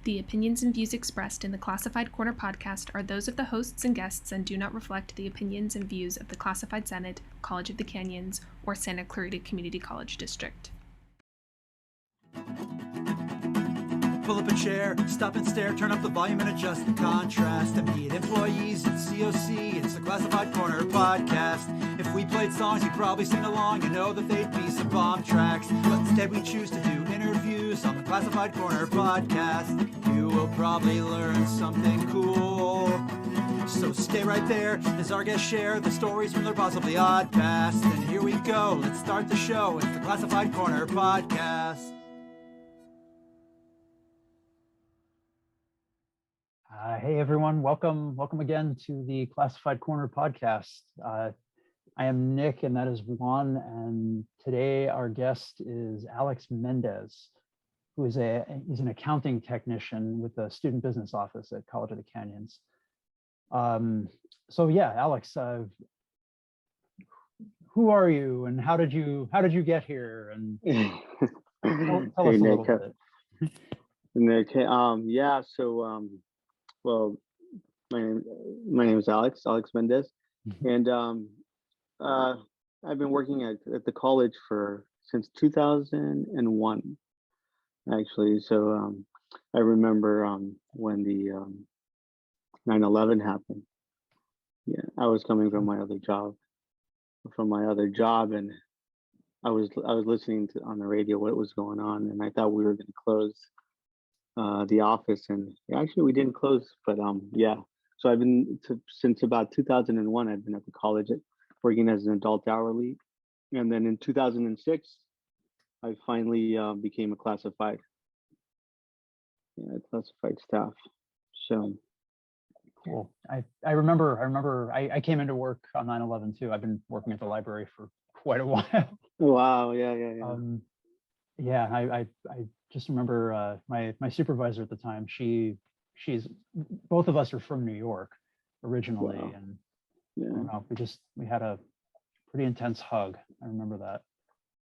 The opinions and views expressed in the Classified Corner podcast are those of the hosts and guests and do not reflect the opinions and views of the Classified Senate, College of the Canyons, or Santa Clarita Community College District. Pull up a chair, stop and stare, turn up the volume and adjust the contrast. To meet employees at COC, it's the Classified Corner podcast. If we played songs, you'd probably sing along, you know that they'd be some bomb tracks. But instead we choose to do interviews on the Classified Corner podcast. You will probably learn something cool. So stay right there as our guests share the stories from their possibly odd past. And here we go, let's start the show. It's the Classified Corner podcast. Hey everyone, welcome again to the Classified Corner podcast. I am Nick and that is Juan, and today our guest is Alex Mendez, who is he's an accounting technician with the Student Business Office at College of the Canyons. So yeah, Alex, who are you and how did you get here? And tell us a little bit. Nick, well, my name is Alex Mendez, and I've been working at the college since 2001, actually. So I remember when the 9/11 happened. Yeah, I was coming from my other job, and I was listening to on the radio what was going on, and I thought we were going to close the office, and actually we didn't close, but yeah. So I've been since about 2001. I've been at the college working as an adult hourly, and then in 2006, I finally became a classified staff. So cool. I remember I came into work on 9/11 too. I've been working at the library for quite a while. Wow. Yeah. Yeah, I just remember my supervisor at the time. She's both of us are from New York originally, Wow. and Yeah. I don't know, we had a pretty intense hug. I remember that.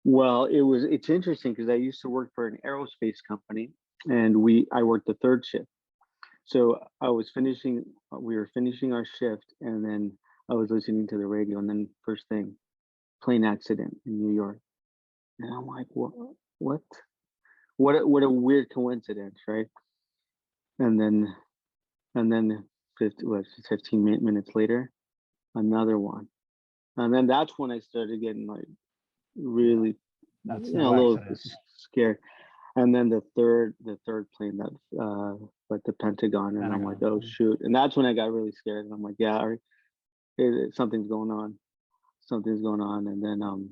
Well, it's interesting because I used to work for an aerospace company, and I worked the third shift. So we were finishing our shift, and then I was listening to the radio, and then first thing, plane accident in New York, and I'm like, what a weird coincidence, right? And then 15 minutes later, another one, and then that's when I started getting like really a little scared. And then the third plane that like the Pentagon, and I'm like, oh shoot. And that's when I got really scared, and I'm like, yeah, something's going on. And then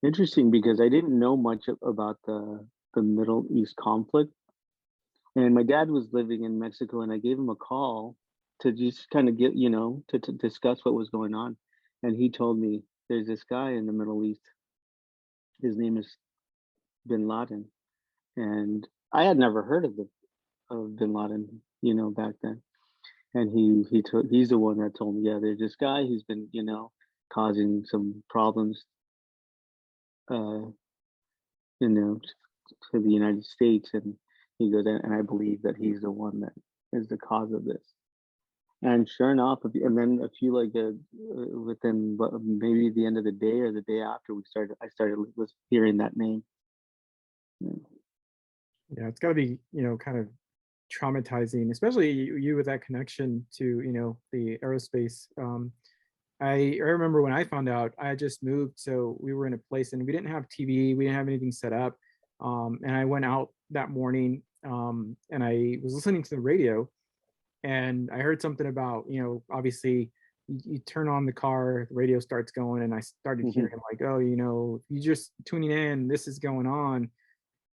interesting, because I didn't know much about the Middle East conflict, and my dad was living in Mexico, and I gave him a call to just kind of get to discuss what was going on, and he told me there's this guy in the Middle East. His name is Bin Laden, and I had never heard of Bin Laden, back then. And he's the one that told me, yeah, there's this guy who's been, causing some problems, to the United States. And he goes, and I believe that he's the one that is the cause of this. And sure enough, and then a few within maybe the end of the day or the day after, I started hearing that name. Yeah, it's got to be, kind of traumatizing, especially you with that connection to, the aerospace. I remember when I found out, I had just moved, so we were in a place and we didn't have TV, we didn't have anything set up. And I went out that morning, and I was listening to the radio, and I heard something about, obviously you turn on the car, the radio starts going, and I started hearing like, oh, you just tuning in, this is going on.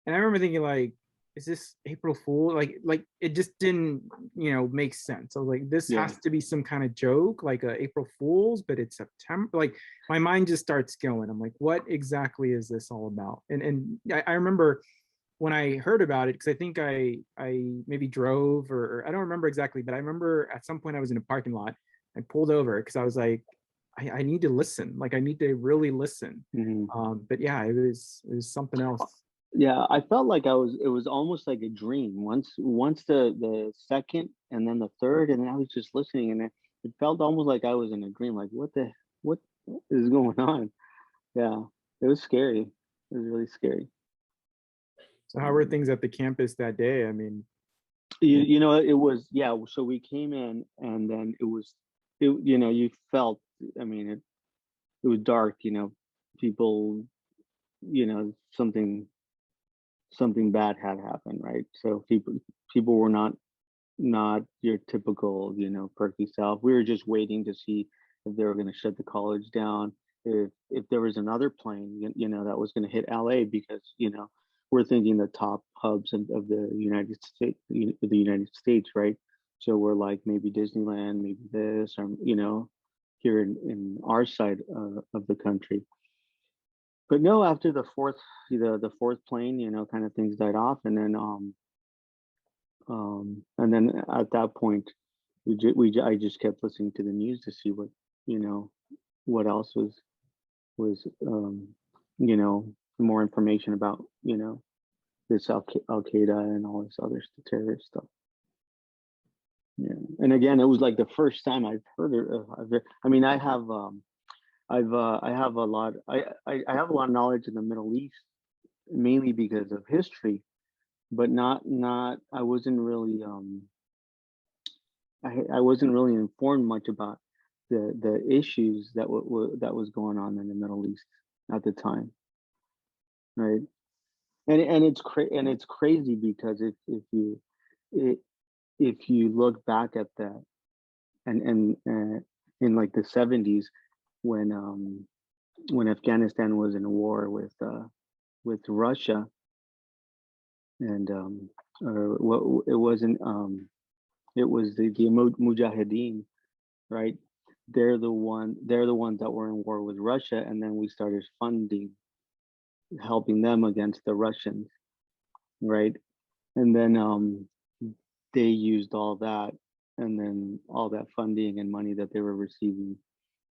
And I remember thinking like, is this April Fool? Like it just didn't, make sense. I was like, this has to be some kind of joke, like a April Fool's, but it's September. Like my mind just starts going. I'm like, what exactly is this all about? And I remember when I heard about it, because I think I maybe drove or I don't remember exactly, but I remember at some point I was in a parking lot. I pulled over because I was like, I need to listen. Like I need to really listen. But yeah, it was something else. Yeah, I felt like it was almost like a dream. Once the second and then the third, and then I was just listening, and it felt almost like I was in a dream. Like, what is going on? Yeah, it was scary. It was really scary. So how were things at the campus that day? I mean, You know, it was, yeah. So we came in, and then you know, you felt. I mean, it was dark. You know, people. You know, something bad had happened, right? So people were not your typical, you know, perky self. We were just waiting to see if they were going to shut the college down, if there was another plane, you know, that was going to hit LA, because, you know, we're thinking the top hubs of the United States, right? So we're like, maybe Disneyland, maybe this, or, you know, here in our side of the country. But no, after the fourth plane, you know, kind of things died off, and then at that point, I just kept listening to the news to see what, you know, what else was you know, more information about, you know, this Al Qaeda and all this other terrorist stuff. Yeah, and again, it was like the first time I've heard it. I mean, I have a lot. I have a lot of knowledge in the Middle East, mainly because of history, but not. I wasn't really informed much about the issues that was going on in the Middle East at the time, right? And it's crazy, because I- if you look back at that, and in like the 70s, when Afghanistan was in war with Russia, and or what it wasn't it was the Mujahideen, right? They're the ones that were in war with Russia, and then we started helping them against the Russians, right? And then they used all that, and then all that funding and money that they were receiving,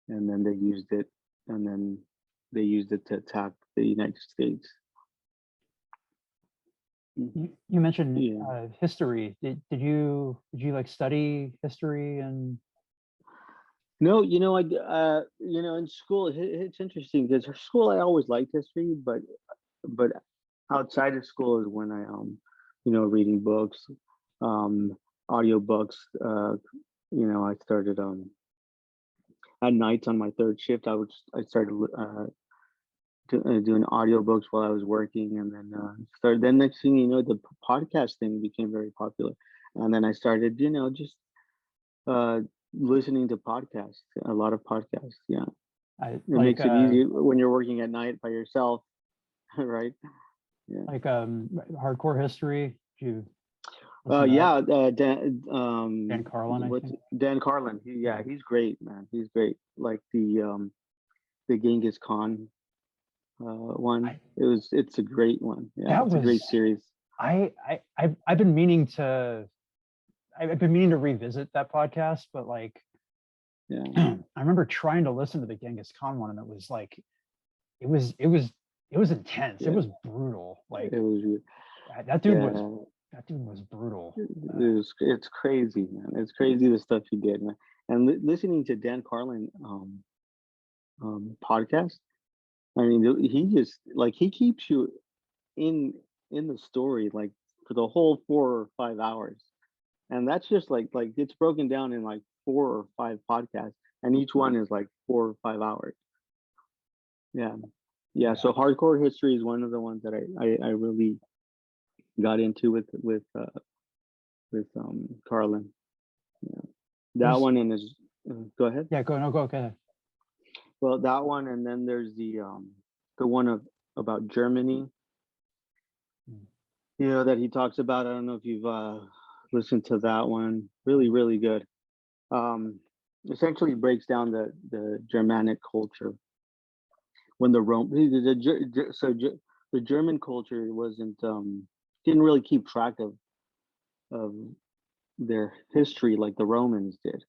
and then and then they used it to attack the United States. You mentioned Yeah. history. Did you like study history and? No, you know, you know, in school, it's interesting, because for school I always liked history, but outside of school is when I you know, reading books, um, audiobooks. You know, I started at nights on my third shift. I started doing audiobooks while I was working, and then started. Then next thing you know, the podcast thing became very popular, and then I started, you know, just uh, listening to podcasts, a lot of podcasts. Yeah, I it like makes it easy when you're working at night by yourself, right? Yeah. like hardcore history. Did you listen to that? Yeah. Dan Carlin, I What's think. Dan Carlin? Yeah, he's great, man. He's great. Like the Genghis Khan one. I It's a great one. Yeah, that it's a great was series. I've been meaning to I've been meaning to revisit that podcast, but like Yeah, I remember trying to listen to the Genghis Khan one, and it was like it was it was it was intense. It yeah. was brutal. Like It was. that dude was Yeah, that dude was brutal. it's crazy, man. It's crazy the stuff he did, man. And listening to Dan Carlin podcast. I mean, he just like he keeps you in the story, like for the whole 4 or 5 hours, and that's just like it's broken down in like 4 or 5 podcasts, and each one is like 4 or 5 hours. Yeah, yeah. Yeah. So hardcore history is one of the ones that I really got into with Carlin. Yeah, that There's one, and his go ahead. yeah, go no go ahead. Well, that one, and then there's the one about Germany, Mm. you know, that he talks about. I don't know if you've listened to that one. Really, really good. Um, Essentially breaks down the Germanic culture when the Rome the German culture wasn't didn't really keep track of their history like the Romans did,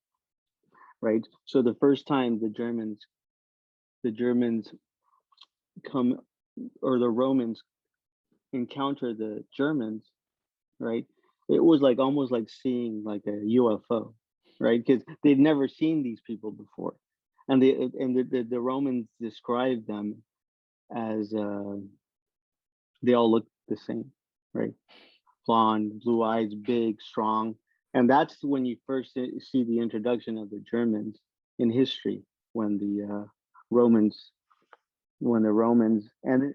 right? So the first time the Germans come, or the Romans encounter the Germans, right? It was like almost like seeing like a UFO, right? Because they'd never seen these people before, and the Romans described them as they all look the same, right? Blonde, blue eyes, big, strong, and that's when you first see the introduction of the Germans in history, when the Romans and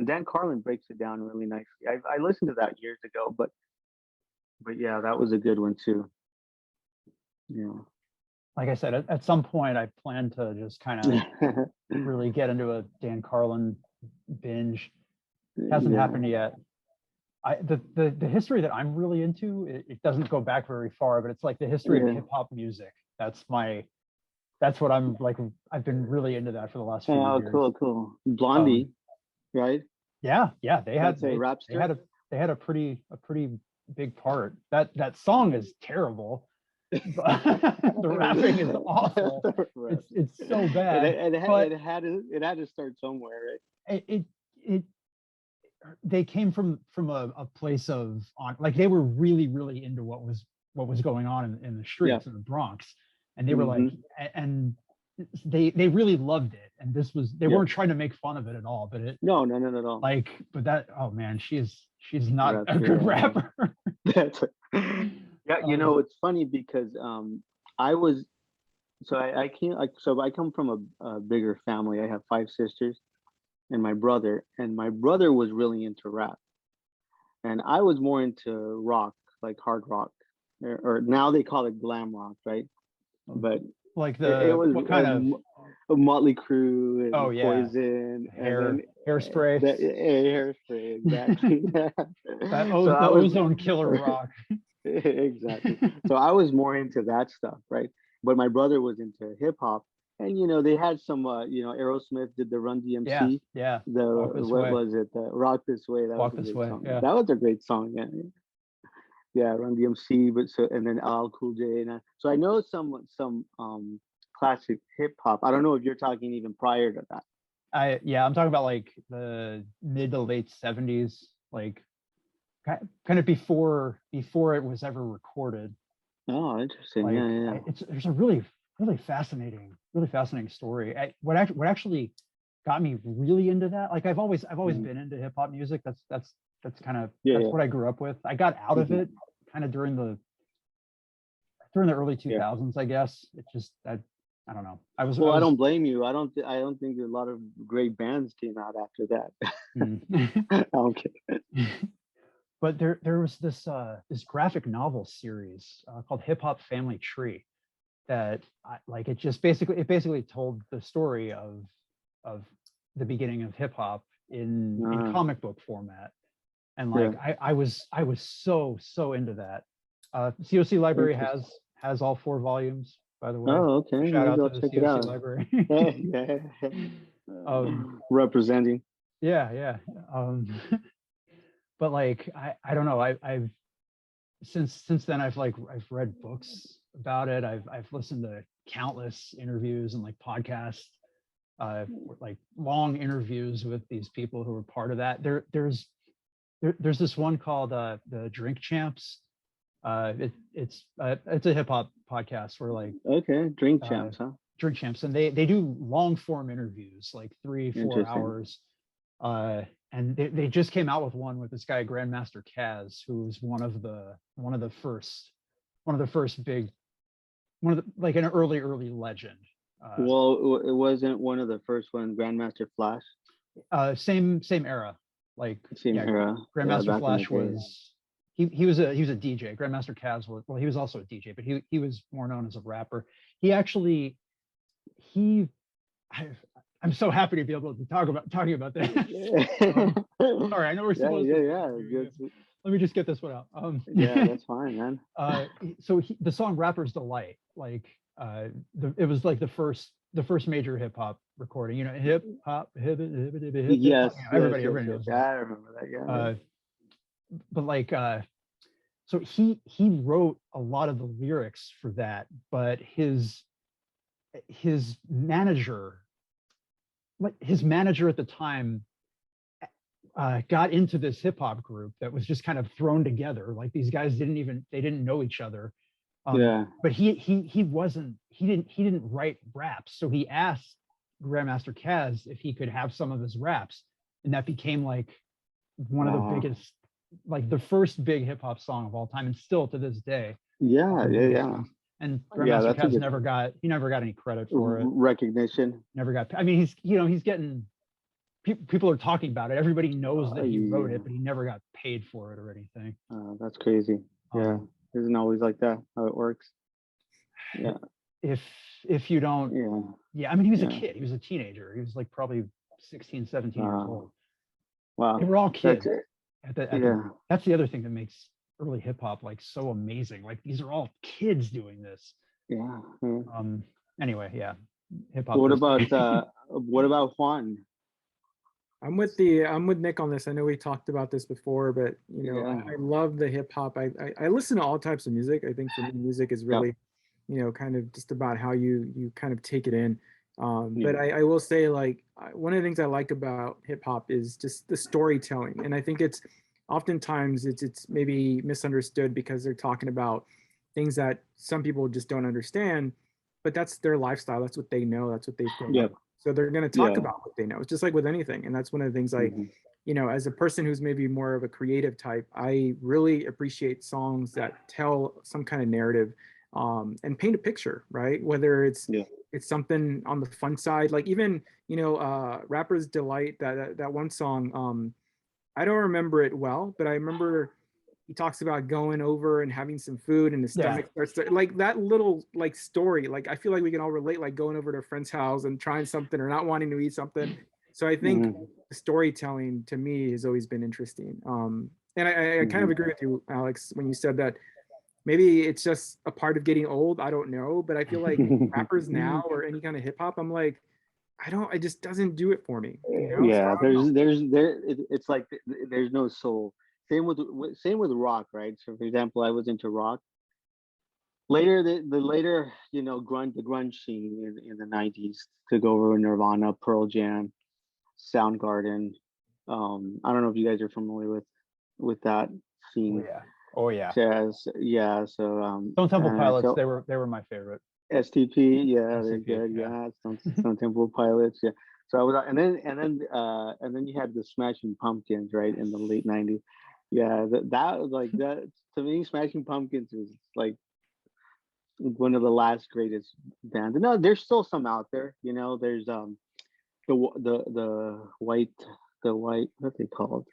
Dan Carlin breaks it down really nicely. I listened to that years ago, but yeah, that was a good one too. Yeah. Like I said, at some point I plan to just kind of really get into a Dan Carlin binge. Hasn't happened yet. The history that I'm really into, it doesn't go back very far, but it's like the history of hip hop music. That's what I'm like. I've been really into that for the last few years. Cool. Blondie, right? Yeah. They had a rap star? They had a pretty big part. That song is terrible. But the rapping is awful. It's so bad. It had to start somewhere, right? They came from a place of like they were really into what was going on in the streets in the Bronx, and they were like, and they really loved it, and they weren't trying to make fun of it at all, but it no not at all. Like, but that, oh man, she's not a good rapper. Yeah, it's funny because I come from a bigger family. I have 5 sisters and my brother was really into rap, and I was more into rock, like hard rock, or now they call it glam rock, right? But like it was what kind of a Motley Crue and Poison, Hairspray, Hairspray, exactly. The ozone killer rock. Exactly. So I was more into that stuff, right? But my brother was into hip hop, and they had some, Aerosmith did the Run DMC. Yeah. Was it? The Rock This Way. That Walk was a This great Way. song. Yeah. That was a great song. Yeah, Run DMC, and then LL Cool J. So I know some classic hip hop. I don't know if you're talking even prior to that. I'm talking about like the mid to late 70s, like kind of before it was ever recorded. Oh, interesting. Like, there's a really fascinating story. What actually got me really into that, like I've always been into hip hop music. That's kind of what I grew up with. I got out of it kind of during the early 2000s, I guess. It just I don't know. I don't blame you. I don't think a lot of great bands came out after that. Okay. But there was this graphic novel series called Hip Hop Family Tree that it basically told the story of the beginning of hip hop in comic book format. And I was so into that. COC Library has all 4 volumes, by the way. Oh, okay. Shout Maybe out to the COC Library. Representing. Yeah. But like I don't know. I've since then I've read books about it. I've listened to countless interviews and like podcasts, like long interviews with these people who were part of that. There's this one called the Drink Champs. It's a hip hop podcast where like Drink Champs, Drink Champs, and they do long form interviews, like 3-4 hours. And they just came out with one with this guy Grandmaster Caz, who's one of the first big, like an early legend. Well, it wasn't one of the first ones, Grandmaster Flash. Same era, like same era. Grandmaster Flash was he was a DJ. Grandmaster Caz was, well, he was also a DJ, but he was more known as a rapper. I'm so happy to be able to talking about this. Sorry, I know we're supposed to. Let me just get this one out. Yeah, that's fine, man. So the song "Rapper's Delight," like it was like the first major hip hop recording. Hip hop, hip. Yes, everybody knows that. I remember that. Yeah. But like, so he wrote a lot of the lyrics for that, but his manager at the time got into this hip hop group that was just kind of thrown together. Like these guys they didn't know each other. Yeah. But he didn't write raps. So he asked Grandmaster Caz if he could have some of his raps. And that became like one of the Wow. biggest, like the first big hip hop song of all time, and still to this day. Yeah, yeah. And Yeah, Grandmaster that's a Caz good never got any credit for it. recognition. Never got. I mean, he's getting. People are talking about it. Everybody knows that he wrote it, but he never got paid for it or anything. That's crazy. Yeah, isn't always like that how it works. Yeah. If you don't. Yeah. I mean, he was a kid. He was a teenager. He was like probably 16, 17 years old. Wow. They were all kids. That's the other thing that makes early hip hop like so amazing. Like these are all kids doing this. Yeah. Anyway, yeah. Hip hop. What about Juan? I'm with Nick on this. I know we talked about this before, but I love the hip hop. I listen to all types of music. I think for me, music is really, kind of just about how you kind of take it in. But I will say, like, one of the things I like about hip hop is just the storytelling, and I think it's oftentimes it's maybe misunderstood because they're talking about things that some people just don't understand, but that's their lifestyle. That's what they know. That's what they've grown up. So they're going to talk about what they know. It's just like with anything. And that's one of the things as a person who's maybe more of a creative type, I really appreciate songs that tell some kind of narrative and paint a picture, right? Whether it's something on the fun side, like even, Rapper's Delight, that one song, I don't remember it well, but I remember he talks about going over and having some food and his stomach starts to, like that little like story. Like I feel like we can all relate, like going over to a friend's house and trying something or not wanting to eat something. So I think storytelling to me has always been interesting. And I kind of agree with you, Alex, when you said that maybe it's just a part of getting old. I don't know, but I feel like rappers now or any kind of hip hop, I'm like, it just doesn't do it for me. Yeah, it's like there's no soul. Same with rock, right? So for example, I was into rock. Later, the later, the grunge scene in the 90s took over Nirvana, Pearl Jam, Soundgarden. I don't know if you guys are familiar with that scene. Oh yeah. Jazz, yeah. So Stone Temple Pilots, they were my favorite. STP, yeah, they're good. Yeah, Stone Temple Pilots, yeah. So I was, and then you had the Smashing Pumpkins, right, in the late 90s. Yeah, that was like that to me. Smashing Pumpkins was like one of the last greatest bands. No, there's still some out there. There's the white what they called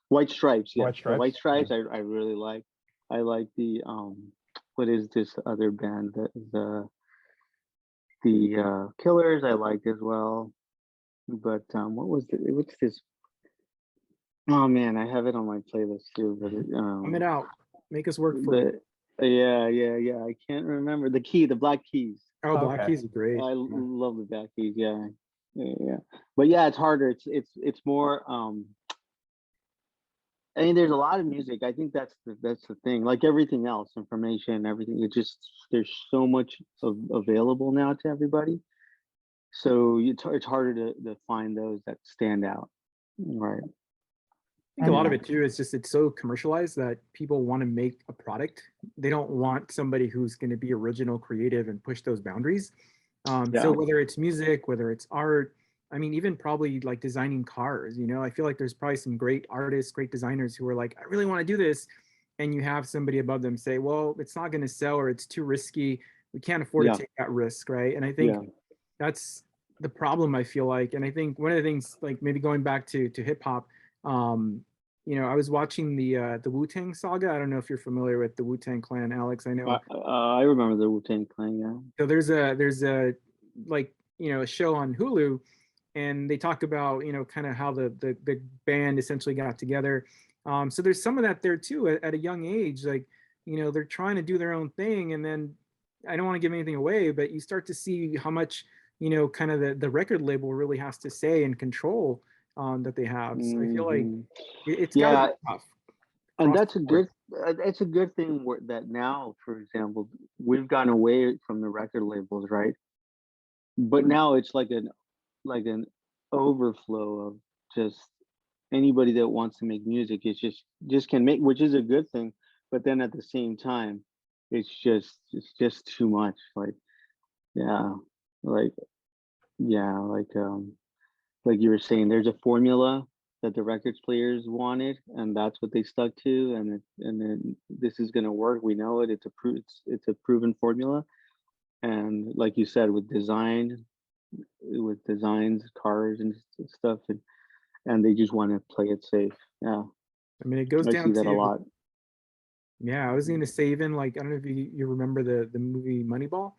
White Stripes. Yeah, the White Stripes. I really like. I like the what is this other band the Killers I like as well. But what's this? Oh man, I have it on my playlist too. But it out. Make us work for it. Yeah. I can't remember the Black Keys. Oh, Black Keys are great. I love the Black Keys. Yeah. But yeah, it's harder. It's more. I mean, there's a lot of music. I think that's the thing. Like everything else, information, everything. There's so much available now to everybody. So it's harder to find those that stand out, right? I think a lot of it too is just it's so commercialized that people want to make a product. They don't want somebody who's going to be original, creative, and push those boundaries. So whether it's music, whether it's art, I mean, even probably like designing cars, I feel like there's probably some great artists, great designers who are like, I really want to do this. And you have somebody above them say, well, it's not going to sell or it's too risky. We can't afford to take that risk, right? And I think that's the problem, I feel like. And I think one of the things, like maybe going back to hip hop, I was watching the Wu-Tang saga. I don't know if you're familiar with the Wu-Tang Clan, Alex. I know. I remember the Wu-Tang Clan. Yeah. So there's a like a show on Hulu, and they talk about kind of how the band essentially got together. So there's some of that there too at a young age. Like they're trying to do their own thing, and then I don't want to give anything away, but you start to see how much kind of the record label really has to say and control that they have. So I feel like it's gotta be tough. And that's a good thing that now, for example, we've gone away from the record labels, right? But now it's like an overflow of just anybody that wants to make music is just can make, which is a good thing. But then at the same time, it's just too much. Like, yeah, like yeah, like you were saying, there's a formula that the records players wanted, and that's what they stuck to, and then this is gonna work. We know it. It's a proven formula. And like you said, with designs, cars and stuff, and they just want to play it safe. Yeah, I mean, it goes I see down that a to, lot. yeah, I was going to say, even like, I don't know if you remember the movie Moneyball.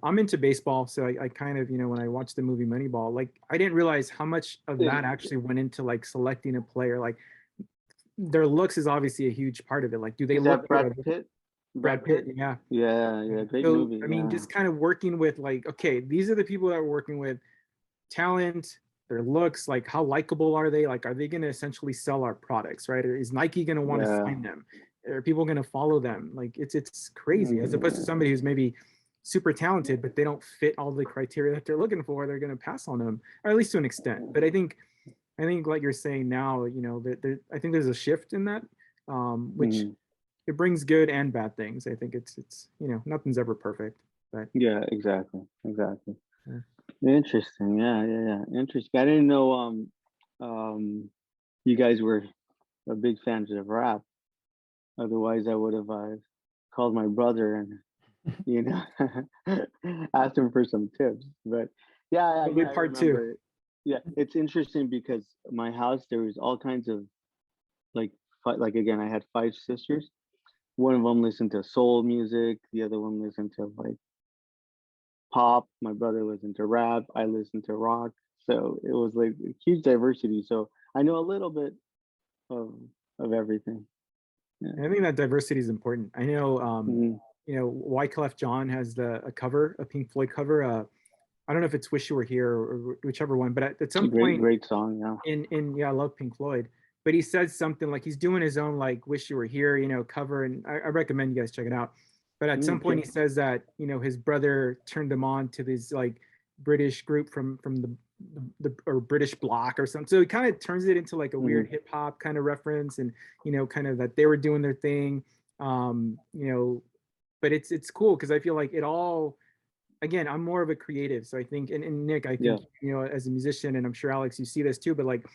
I'm into baseball, so I kind of, when I watched the movie Moneyball, like I didn't realize how much of Is, that actually went into like selecting a player. Like their looks is obviously a huge part of it. Like, do they is look that good? Brad Pitt? Brad Brad Pitt, Pitt? yeah. Yeah, yeah, great So, movie. I mean, Yeah, just kind of working with like, okay, these are the people that we're working with, talent, their looks, like how likable are they? Like, are they going to essentially sell our products, right? Or is Nike going to want to yeah, sign them? Are people going to follow them? Like, it's crazy. As opposed to yeah, somebody who's maybe super talented, but they don't fit all the criteria that they're looking for, they're going to pass on them, or at least to an extent. But I think like you're saying now, I think there's a shift in that, which mhm. it brings good and bad things. I think it's nothing's ever perfect, but Yeah, exactly, exactly. yeah. Interesting. Yeah, yeah, yeah. Interesting. I didn't know um you guys were a big fans of rap. Otherwise, I would have called my brother and you know asked him for some tips. But It'll be yeah, I part two. remember. Yeah, it's interesting because my house there was all kinds of like like again I had five sisters. One of them listened to soul music. The other one listened to like pop. My brother listened to rap. I listened to rock. So it was like a huge diversity. So I know a little bit of of everything. Yeah. And I think that diversity is important. I know, Mhm. Wyclef John has a cover, a Pink Floyd cover. I don't know if it's "Wish You Were Here" or whichever one, but at some Great, point great song. Yeah. in yeah, I love Pink Floyd. But he says something like he's doing his own like "Wish You Were Here," cover, and I recommend you guys check it out. But at some point, Okay. he says that his brother turned him on to this like British group from the or British block or something. So he kind of turns it into like a weird Hmm. hip hop kind of reference, and kind of that they were doing their thing. But it's cool because I feel like it all, again, I'm more of a creative. So I think, and Nick, I Yeah. think, as a musician, and I'm sure Alex, you see this too, but like,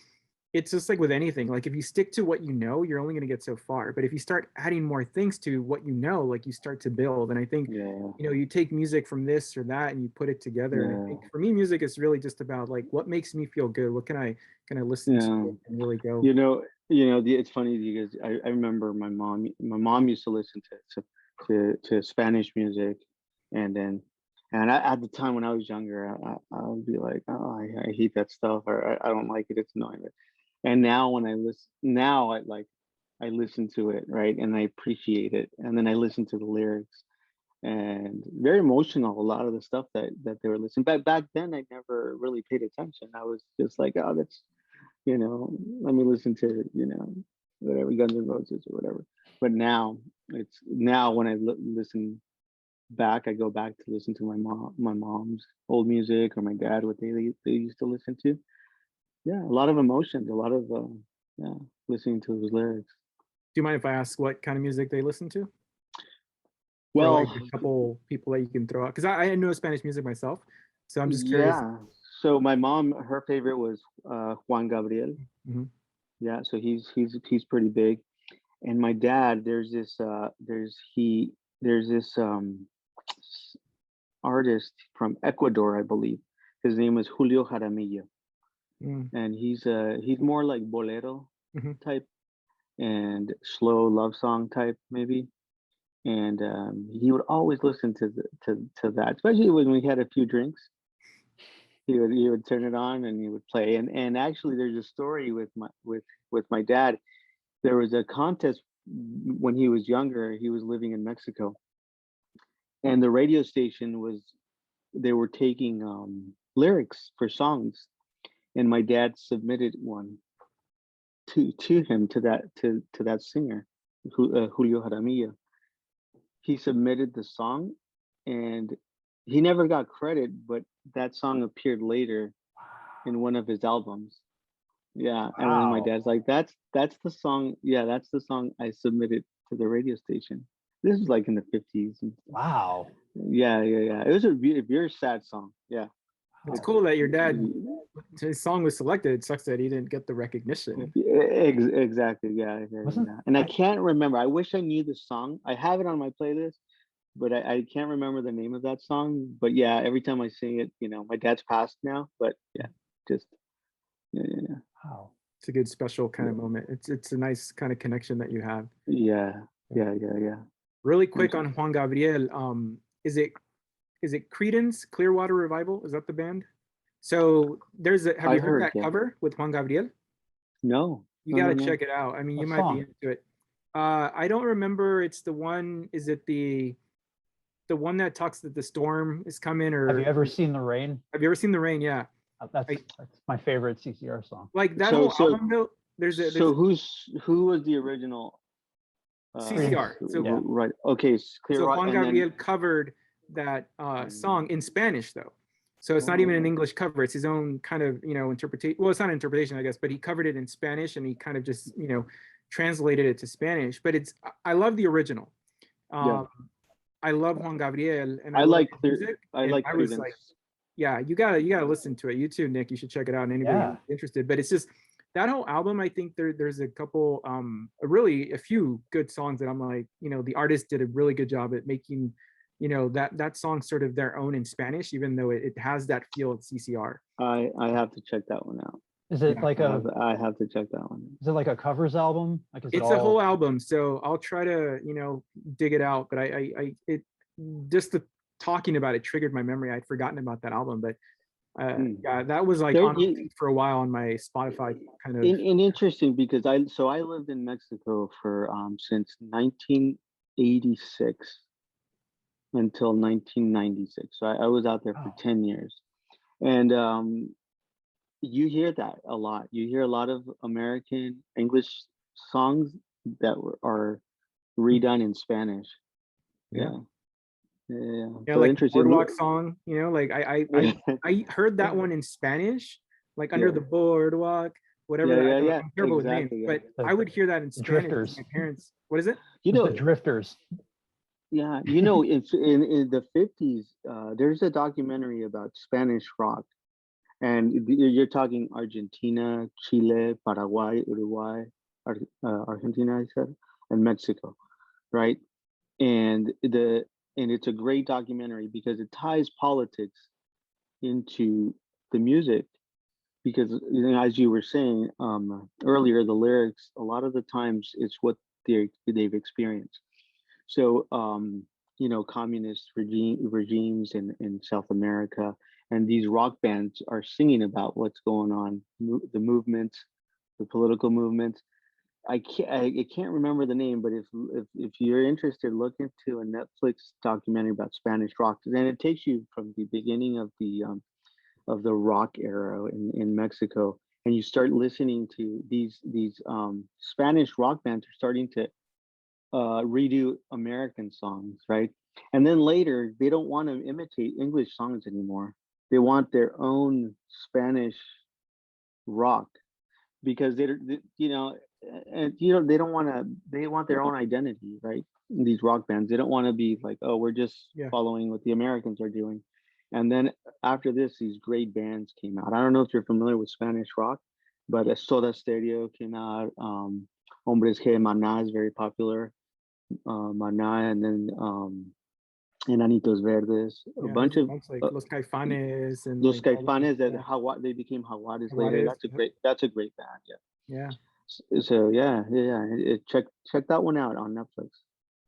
it's just like with anything, like if you stick to what you're only going to get so far. But if you start adding more things to what like you start to build. And I think, Yeah. you take music from this or that and you put it together. And I Yeah. think for me, music is really just about like what makes me feel good. What can I listen to Yeah. and really go? It's funny because I remember my mom used to listen to Spanish music, and then at the time when I was younger, I would be like, oh, I hate that stuff, or I don't like it, it's annoying. And now when I listen, now I listen to it, right, and I appreciate it, and then I listen to the lyrics, and very emotional. A lot of the stuff that they were listening back then, I never really paid attention. I was just like, oh, that's let me listen to, whatever Guns N' Roses or whatever. But now when I listen back, I go back to listen to my mom's old music or my dad, what they used to listen to. Yeah, a lot of emotions, a lot of, yeah, listening to his lyrics. Do you mind if I ask what kind of music they listen to? Or like Well, a couple people that you can throw out? Because I know Spanish music myself. So I'm just curious. yeah. So my mom, her favorite was Juan Gabriel. Mhm. Yeah, so he's pretty big. And my dad, there's this artist from Ecuador, I believe. His name is Julio Jaramillo, Mm, and he's more like bolero mhm. type and slow love song type maybe. And he would always listen to that, especially when we had a few drinks. He would turn it on and he would play. And actually, there's a story with my dad. There was a contest when he was younger. He was living in Mexico, and the radio station was they were taking lyrics for songs, and my dad submitted one to him to that singer, Julio Jaramillo. He submitted the song, and he never got credit, but that song appeared later in one of his albums. Yeah, and then my Wow. dad's like, that's the song. Yeah, that's the song I submitted to the radio station. This was like in the 50s. Wow. Yeah, yeah, yeah. It was a very sad song. Yeah. It's It's cool that your dad, his song was selected. It sucks that he didn't get the recognition. exactly. Yeah, yeah, Wasn't yeah. And I I, can't remember. I wish I knew the song. I have it on my playlist, but I can't remember the name of that song. But yeah, every time I sing it, my dad's passed now. But yeah, just yeah, yeah, wow. It's a good special kind yeah, of moment. It's a nice kind of connection that you have. yeah, Yeah. yeah, yeah, yeah. Really I'm quick on Juan Gabriel. Is it Credence Clearwater Revival? Is that the band? So have you I've heard heard. that Yeah. cover with Juan Gabriel? No, You no, got no, to no. check it out. I mean, you What might be song? into it. I don't remember. It's the one. Is it the one that talks that the storm is coming? Have you Or ever seen the rain? have you ever seen the rain? Yeah, That's like that's my favorite CCR song. like that So whole so album. Though there's so who was the original? Credence. CCR. So Yeah. Right. Okay. Clear so Rock, Juan and then Gabriel covered that mm, song in Spanish though. So it's not even an oh, English cover. It's his own kind of interpretation. Well, it's not an interpretation, I guess, but he covered it in Spanish and he kind of just translated it to Spanish. But I love the original. yeah. Um, I love Juan Gabriel and I I love like his clear. music. I And like I was like, Credence. yeah, you gotta listen to it. You too, Nick. You should check it out. And anybody Yeah. who's interested. But it's just that whole album. I think there's a couple, really a few good songs that I'm like, the artist did a really good job at making, that song sort of their own in Spanish, even though it has that feel of CCR. I have to check that one out. Is it Yeah. like I have to check that one. is it like a covers album? Like is it It's a whole all album, so I'll try to dig it out. But it just the talking about it triggered my memory. I'd forgotten about that album, but Mm. yeah, that was like There, on repeat for a while on my Spotify kind of. in interesting because I lived in Mexico for since 1986 until 1996. So I was out there for oh, 10 years, and you hear that a lot. You hear a lot of American English songs that are redone in Spanish. Yeah. Yeah, yeah, yeah. Yeah, So like the interesting. Boardwalk song, like I heard that one in Spanish, like Under Yeah, the Boardwalk, whatever yeah, that. yeah, yeah. I'm terrible with names, Exactly. Yeah. but the, I would hear that in the Spanish with Drifters. my parents. What is it? You It's the know, Drifters. yeah. In the 50s, there's a documentary about Spanish rock, and you're talking Argentina, Chile, Paraguay, Uruguay, Argentina, I said, and Mexico, right? And it's a great documentary because it ties politics into the music because as you were saying earlier, the lyrics a lot of the times it's what they've experienced. So communist regimes in South America, and these rock bands are singing about what's going on, the movements, the political movements. I can't remember the name, but if you're interested, look into a Netflix documentary about Spanish rock. Then it takes you from the beginning of the rock era in Mexico, and you start listening to these Spanish rock bands are starting to redo American songs, right? And then later they don't want to imitate English songs anymore. They want their own Spanish rock because they don't want to. They want their own identity, right? These rock bands, they don't want to be like, oh, we're just Yeah. following what the Americans are doing. And then after this, these great bands came out. I don't know if you're familiar with Spanish rock, but Soda Stereo came out. Hombres G, Maná is very popular. Maná, and then Enanitos Verdes, a Yeah, bunch there's a of bunch like Los Caifanes and Los like all those, Caifanes that yeah, they became Jaguares later. Juarez, That's a great band. Yeah. yeah. So yeah, yeah. Check that one out on Netflix.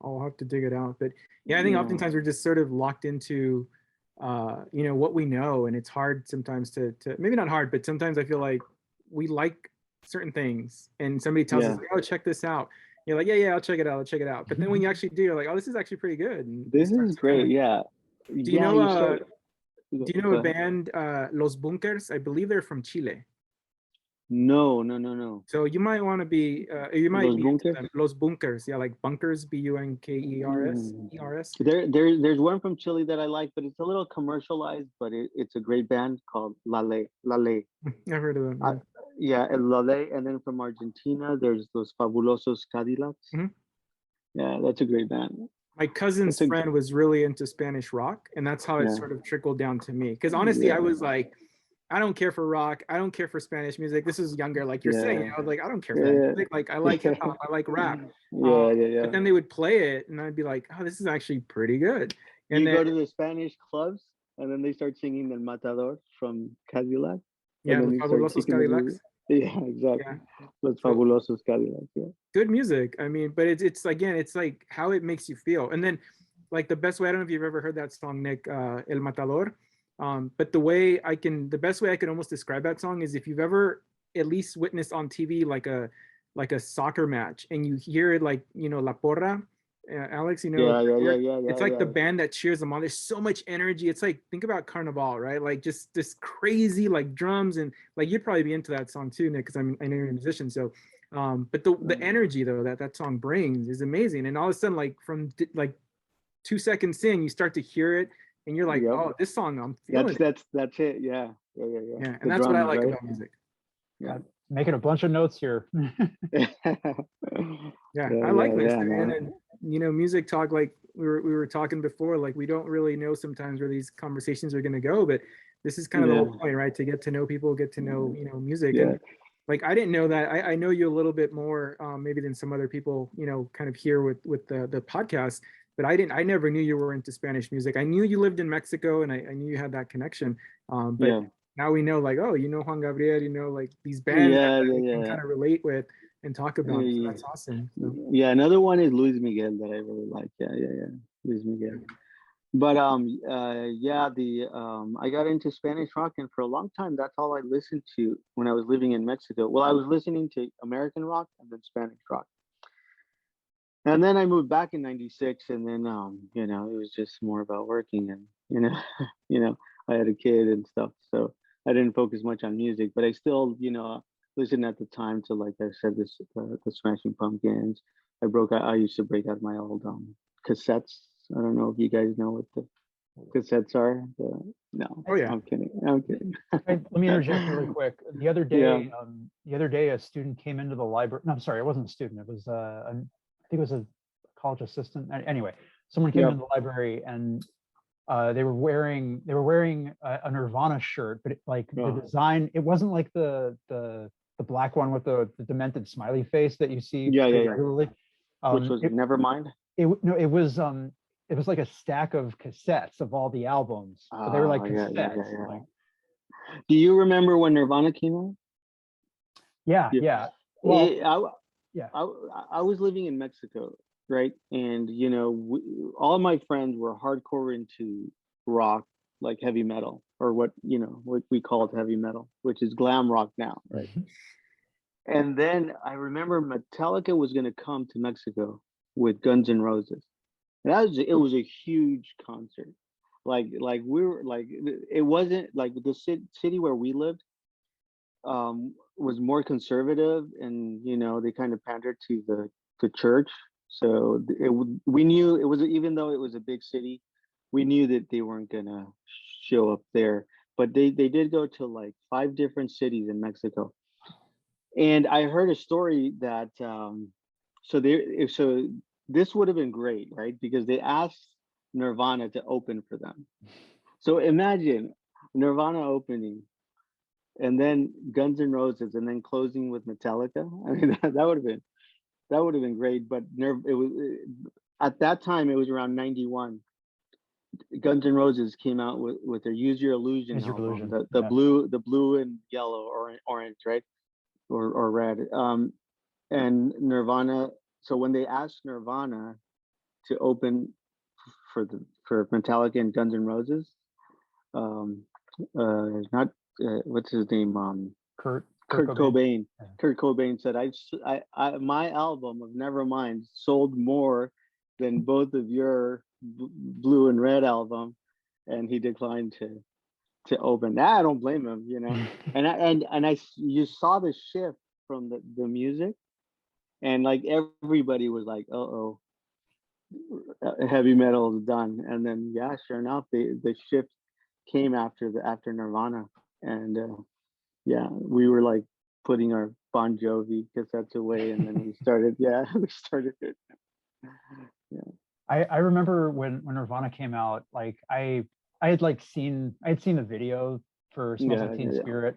I'll have to dig it out. But yeah, I think Yeah. oftentimes we're just sort of locked into what we know, and it's hard sometimes to maybe not hard, but sometimes I feel like we like certain things and somebody tells us, Yeah. oh, check this out. You're like, yeah, I'll check it out. But then when you actually do, you're like, oh, this is actually pretty good. And you This start is to kind great. of, Yeah. do you Yeah. know You start. do you know Go a ahead. band, Los Bunkers? I believe they're from Chile. No, no, no, no. So you might want to be, you might Los be into Bunkers. them. Los Bunkers, yeah, like bunkers, Bunkers, Mm. ERS. There's one from Chile that I like, but it's a little commercialized. But it's a great band called La Le. I've heard of them. I, Yeah. Yeah, El Lale. And then from Argentina, there's those Fabulosos Cadillacs. Mhm. Yeah, that's a great band. My cousin's That's a friend was really into Spanish rock, and that's how it yeah, sort of trickled down to me. Because honestly, I yeah, was like, I don't care for rock. I don't care for Spanish music. This is younger, like you're saying. yeah, I was like, I don't care for that yeah, music. Like I like hip hop. I like rap. yeah, yeah, But yeah. then they would play it, and I'd be like, oh, this is actually pretty good. And You then go to the Spanish clubs, and then they start singing El Matador from Cadillac, and yeah, then Los you start Fabulosos kicking the music. Cadillacs. Yeah, exactly. Yeah. Los So Fabulosos Cadillacs. Yeah. good music. I mean, but it's again, it's like how it makes you feel. And then like the best way, I don't know if you've ever heard that song, Nick, El Matador. But the best way I could almost describe that song is if you've ever at least witnessed on TV like a soccer match and you hear it like, La Porra, Alex, Yeah, yeah, yeah, word? yeah, It's yeah, like the yeah. band that cheers them on. There's so much energy. It's like, think about Carnival, right? Like just this crazy like drums and like you'd probably be into that song too, Nick, because I know you're a musician. So but the energy though that song brings is amazing. And all of a sudden, like from like 2 seconds in, you start to hear it and you're like, Yep. oh, this song, I'm feeling it. That's it. Yeah, yeah, yeah, yeah. Yeah. And The that's what I drums, like right? about music. Yeah. Making a bunch of notes here. Yeah. Yeah, I like yeah, this. yeah, And man. then, music talk, like we were talking before, like we don't really know sometimes where these conversations are going to go, but this is kind of the Yeah, whole point, right? To get to know people, get to know, music. yeah, And like, I didn't know that. I know you a little bit more, maybe than some other people, kind of here with the podcast, but I never knew you were into Spanish music. I knew you lived in Mexico and I knew you had that connection. But yeah, now we know like, oh, Juan Gabriel, like these bands yeah, that yeah, we can yeah. kind of relate with and talk about. So Yeah, that's awesome. So, yeah, another one is Luis Miguel that I really like. Yeah, yeah, yeah. Luis yeah. Miguel. But yeah, the I got into Spanish rock, and for a long time that's all I listened to when I was living in Mexico. Well, I was listening to American rock and then Spanish rock. And then I moved back in '96, and then it was just more about working, and you know, I had a kid and stuff, so I didn't focus much on music. But I still, listened at the time to, like I said, the Smashing Pumpkins. I used to break out my old cassettes. I don't know if you guys know what the cassettes are. No, Oh yeah. I'm kidding. I'm kidding. Hey, let me interject really quick. Yeah, The other day, a student came into the library. No, I'm sorry, it wasn't a student. It was I think it was a college assistant. Anyway, someone came yeah. into the library and they were wearing a Nirvana shirt, but the Oh, design, it wasn't like the black one with the demented smiley face that you see yeah, yeah, pretty yeah. regularly. Which was Nevermind. No, it was like a stack of cassettes of all the albums, but they were like Oh, yeah, yeah, yeah, cassettes. yeah. Like, Do you remember when Nirvana came out? yeah, Yeah. yeah. Well, Eh, I, yeah. I I was living in Mexico, right? And all of my friends were hardcore into rock, like heavy metal, or what we call it heavy metal, which is glam rock now, right? Mhm. And then I remember Metallica was going to come to Mexico with Guns N' Roses. And it was a huge concert. Like we were like it wasn't like the city where we lived was more conservative, and they kind of pandered to the church. So we knew it was, even though it was a big city, we knew that they weren't gonna show up there. But they did go to like 5 different cities in Mexico, and I heard a story that so this would have been great, right? Because they asked Nirvana to open for them. So imagine Nirvana opening, and then Guns N' Roses, and then closing with Metallica. I mean, that would have been great. But it was at that time, it was around '91. Guns N' Roses came out with their Use Your Illusion Use Your album, Illusion. the Yeah. blue and yellow or orange, right? Or red. And Nirvana. So when they asked Nirvana to open for Metallica and Guns N' Roses, um, not what's his name, Kurt Kurt Cobain. Yeah. Kurt Cobain said, my album of Nevermind sold more than both of your blue and red album, and he declined to open. That I don't blame him, and you saw the shift from the music, and like everybody was like, oh, heavy metal is done. And then yeah, sure enough, the shift came after Nirvana, and yeah, we were like putting our Bon Jovi cassettes away, and then we started. Yeah, we started it. Yeah. I remember when Nirvana came out, like I had seen the video for Smells Like Teen Spirit.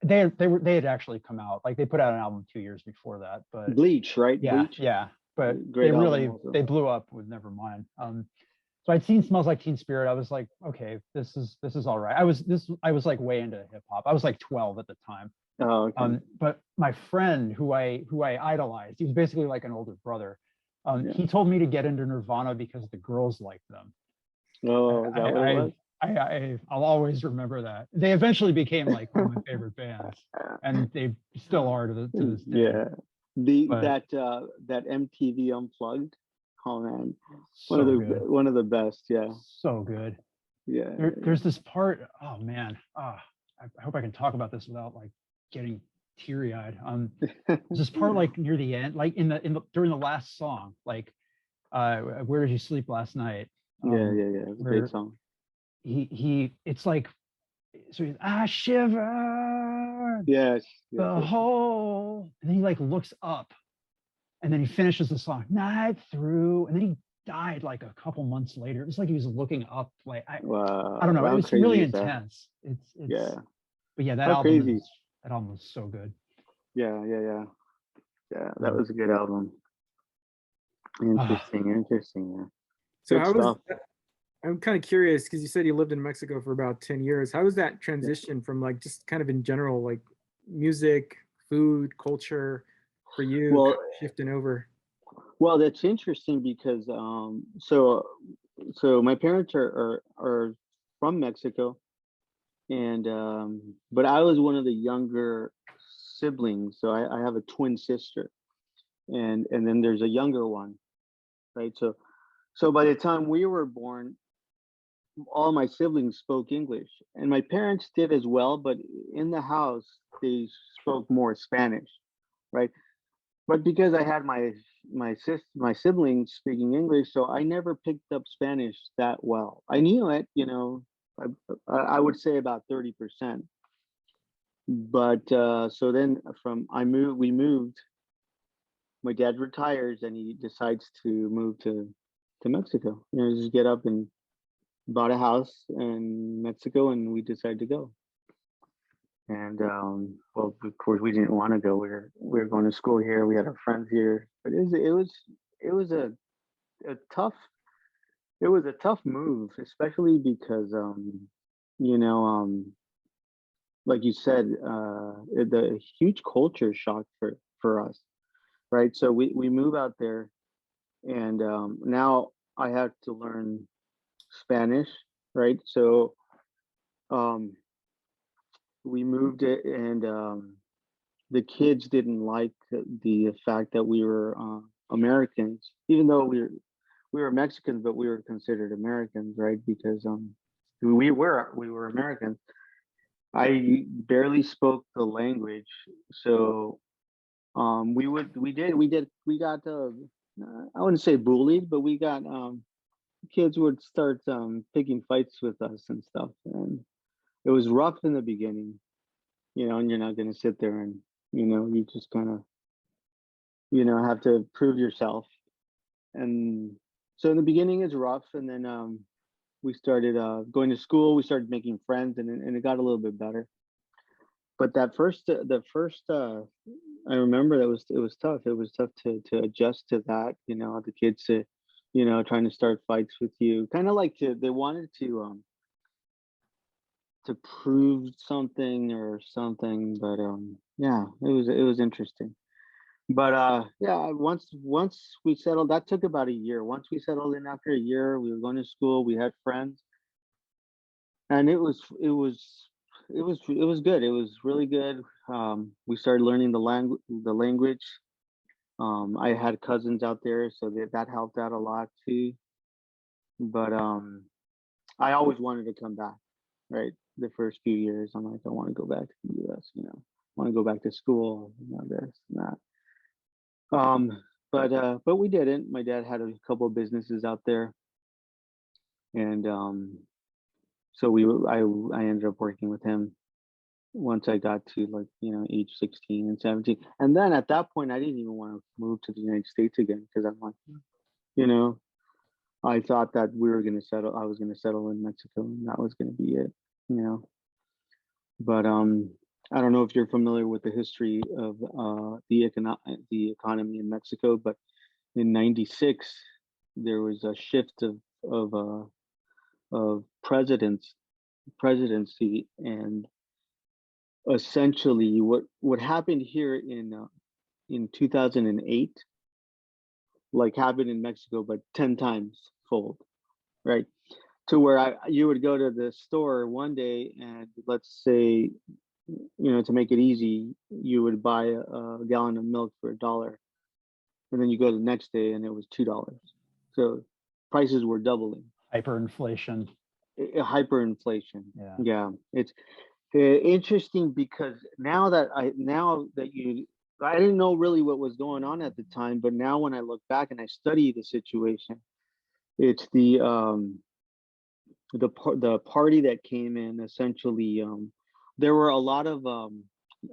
They had actually come out, like they put out an album 2 years before that, but Bleach, right? Yeah, Bleach. yeah, but Great they blew up with Nevermind. So I'd seen Smells Like Teen Spirit. I was like, okay, this is all right. I was like way into hip hop. I was like 12 at the time. Oh, okay. But my friend who I idolized, he was basically like an older brother. He told me to get into Nirvana because the girls liked them. Oh, is that what it was? I'll always remember that. They eventually became like one of my favorite bands, and they still are to this day. Yeah, that MTV Unplugged. Oh man, one of the best. Yeah, so good. Yeah, there's this part. Oh man, I hope I can talk about this without like getting teary-eyed. There's this part like near the end, like in the during the last song, like Where Did You Sleep Last Night? Yeah. It's a great song. It's like, so he's shiver. Yes. The whole, and then he like looks up, and then he finishes the song night through, and then he died like a couple months later. It was like he was looking up, like I don't know. It was really intense. It's but yeah, that album was so good. Yeah. That was a good album. Interesting. Yeah. So I'm kind of curious because you said you lived in Mexico for about 10 years. How was that transition from like just kind of in general, like music, food, culture for you, well, kind of shifting over? Well, that's interesting because so my parents are from Mexico, and but I was one of the younger siblings, so I have a twin sister, and then there's a younger one, right? So by the time we were born, all my siblings spoke English, and my parents did as well, but in the house they spoke more Spanish, right? But because I had my siblings speaking English, so I never picked up Spanish that well. I knew it, I would say about 30%. But so then we moved. My dad retires, and he decides to move to Mexico. Just get up and bought a house in Mexico, and we decided to go. And well, of course, we didn't want to go. We were going to school here. We had our friends here, but it was a tough move, especially because like you said, the huge culture shock for us, right? So we move out there, and now I have to learn Spanish, right? So we moved it, and the kids didn't like the fact that we were Americans, even though we were Mexicans, but we were considered Americans, right? Because we were Americans. I barely spoke the language, so we got I wouldn't say bullied, but we got kids would start picking fights with us and stuff, and it was rough in the beginning, and you're not going to sit there and you just kind of have to prove yourself. And so in the beginning it's rough, and then we started going to school, we started making friends, and it got a little bit better. But the first I remember it was tough. It was tough to adjust to that, the kids trying to start fights with you, kind of like they wanted to prove something or something. But yeah, it was interesting. But yeah, once we settled, that took about a year. Once we settled in, after a year, we were going to school, we had friends, and it was good. It was really good. We started learning the language. I had cousins out there, so that helped out a lot too. But I always wanted to come back, right? The first few years, I'm like, I want to go back to the U.S. I want to go back to school, this and that. But we didn't. My dad had a couple of businesses out there, and so I ended up working with him. once I got to like, age 16 and 17. And then at that point, I didn't even want to move to the United States again because I'm like, you know, I thought that I was going to settle in Mexico and that was going to be it, you know. But I don't know if you're familiar with the history of the economy in Mexico, but in '96 there was a shift of presidency, and essentially what happened here in 2008 like happened in Mexico, but 10 times fold, right? To where you would go to the store one day and let's say, to make it easy, you would buy a gallon of milk for $1, and then you go the next day and it was $2. So prices were doubling. Hyperinflation. Hyperinflation. Yeah. Yeah, it's interesting because now that I didn't know really what was going on at the time, but now when I look back and I study the situation, it's the party that came in essentially. There were a lot of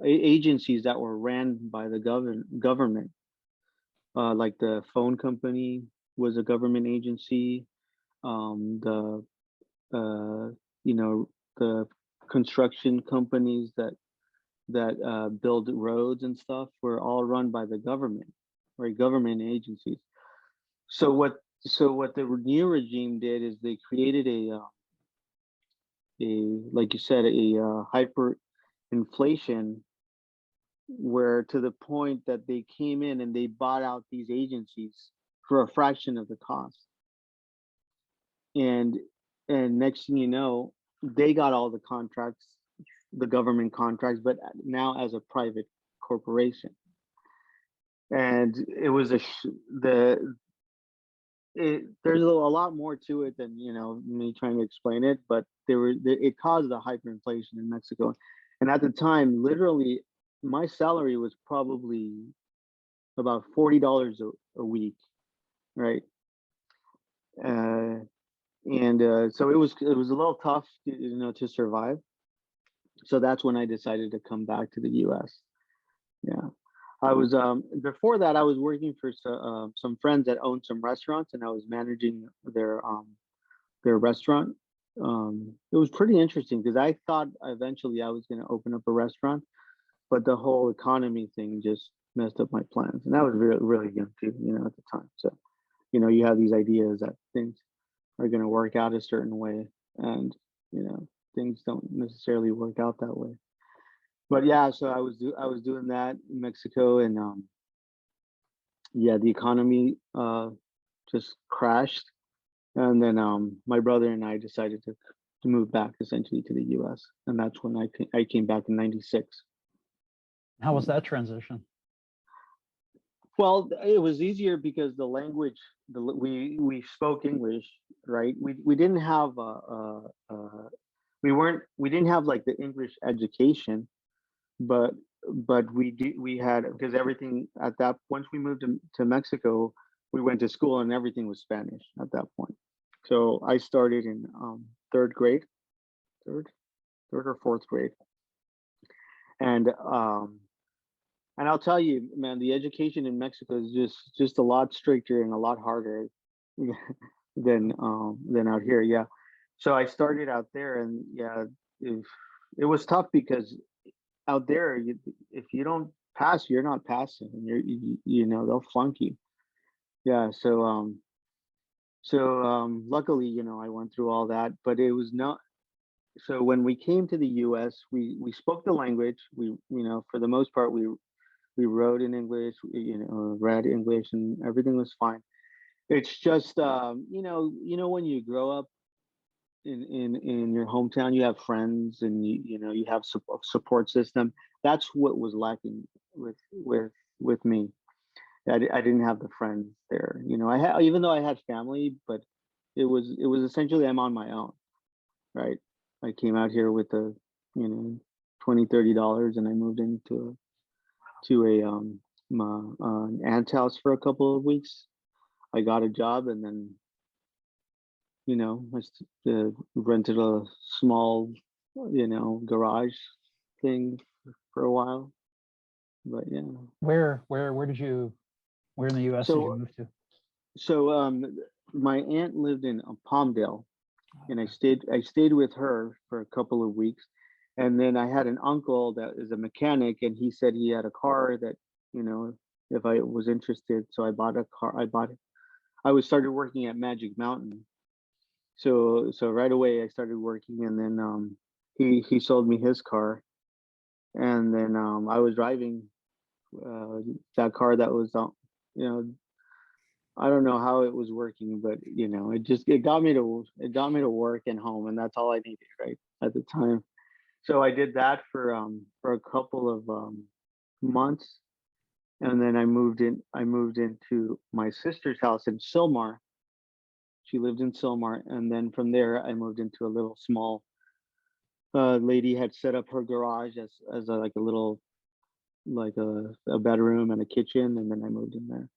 agencies that were ran by the government, like the phone company was a government agency. The the construction companies that build roads and stuff were all run by the government, right? Government agencies. So what the new regime did is they created like you said, a hyperinflation, where to the point that they came in and they bought out these agencies for a fraction of the cost. And next thing you know, they got all the contracts, the government contracts, but now as a private corporation. And it was there's a lot more to it than me trying to explain it, but it caused a hyperinflation in Mexico. And at the time, literally, my salary was probably about $40 a week, right? So it was a little tough, to survive. So that's when I decided to come back to the U.S. Yeah, I was before that I was working for some friends that owned some restaurants, and I was managing their restaurant. It was pretty interesting because I thought eventually I was going to open up a restaurant, but the whole economy thing just messed up my plans, and I was really young too, at the time. So, you have these ideas that things are going to work out a certain way, and things don't necessarily work out that way. But yeah, so I was doing that in Mexico, and yeah, the economy just crashed, and then my brother and I decided to move back essentially to the U.S., and that's when I came back in '96. How was that transition? Well, it was easier because the language, we spoke English, right? We didn't have we didn't have like the English education, but we had, because everything at that, once we moved to Mexico, we went to school and everything was Spanish at that point. So I started in third grade, third or fourth grade, and I'll tell you, man, the education in Mexico is just a lot stricter and a lot harder than out here. Yeah. So I started out there, and yeah, it was tough because out there, if you don't pass, you're not passing, and they'll flunk you. Yeah. So luckily, I went through all that, but it was not. So when we came to the U.S., we spoke the language. We, for the most part, we wrote in English, read English, and everything was fine. It's just, when you grow up in your hometown, you have friends, and you have support system. That's what was lacking with me. I didn't have the friends there. I had, even though I had family, but it was essentially I'm on my own, right? I came out here with the $20-$30, and I moved into an aunt's house for a couple of weeks. I got a job, and then I rented a small garage thing for a while. But yeah. Where in the US did you So move to? My aunt lived in Palmdale, and I stayed with her for a couple of weeks, and then I had an uncle that is a mechanic, and he said he had a car that, you know, if I was interested, so I bought a car. I was started working at Magic Mountain, so right away I started working, and then he sold me his car, and then I was driving that car that was you know, I don't know how it was working, but you know, it got me to work and home, and that's all I needed, right, at the time. So I did that for a couple of months, and then I moved into my sister's house in Silmar. She lived in Silmar, and then from there I moved into a little small lady had set up her garage as like a little, like a bedroom and a kitchen, and then I moved in there.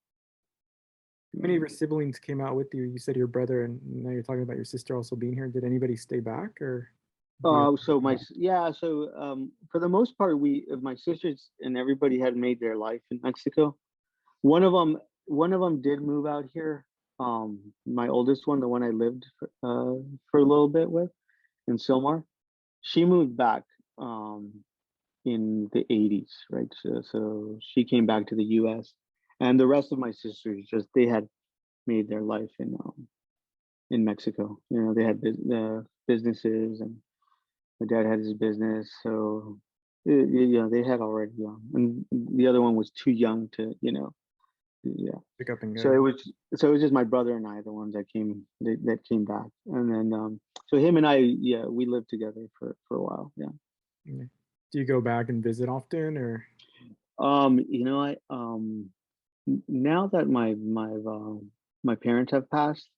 How many of your siblings came out with you? You said your brother, and now you're talking about your sister also being here. Did anybody stay back, or? So for the most part, my sisters and everybody had made their life in Mexico. One of them did move out here. My oldest one, the one I lived for a little bit with in Silmar, she moved back in the 80s, right? So she came back to the US, and the rest of my sisters they had made their life in Mexico. You know, they had businesses, and my dad had his business, so yeah, they had already, and the other one was too young to, yeah. Pick up and So go. it was just my brother and I, the ones that came back, and then so him and I, yeah, we lived together for a while, yeah. Yeah. Do you go back and visit often, or? I now that my parents have passed,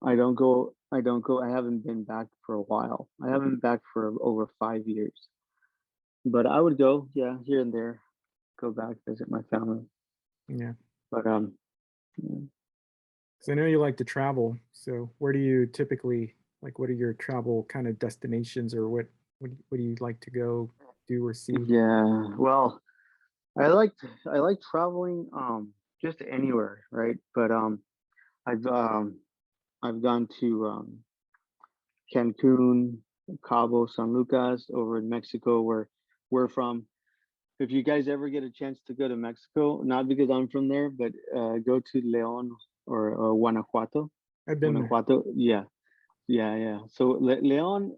I don't go. I haven't been back for a while. I haven't been back for over 5 years. But I would go, yeah, here and there, go back, visit my family. Yeah. But yeah. So I know you like to travel. So where do you typically, like, what are your travel kind of destinations, or what do you like to go do or see? Yeah, well, I like traveling just anywhere, right? But I've um I've gone to Cancun, Cabo San Lucas over in Mexico, where we're from. If you guys ever get a chance to go to Mexico, not because I'm from there, but go to León or Guanajuato. I've been there. Guanajuato, yeah, yeah, yeah. So León,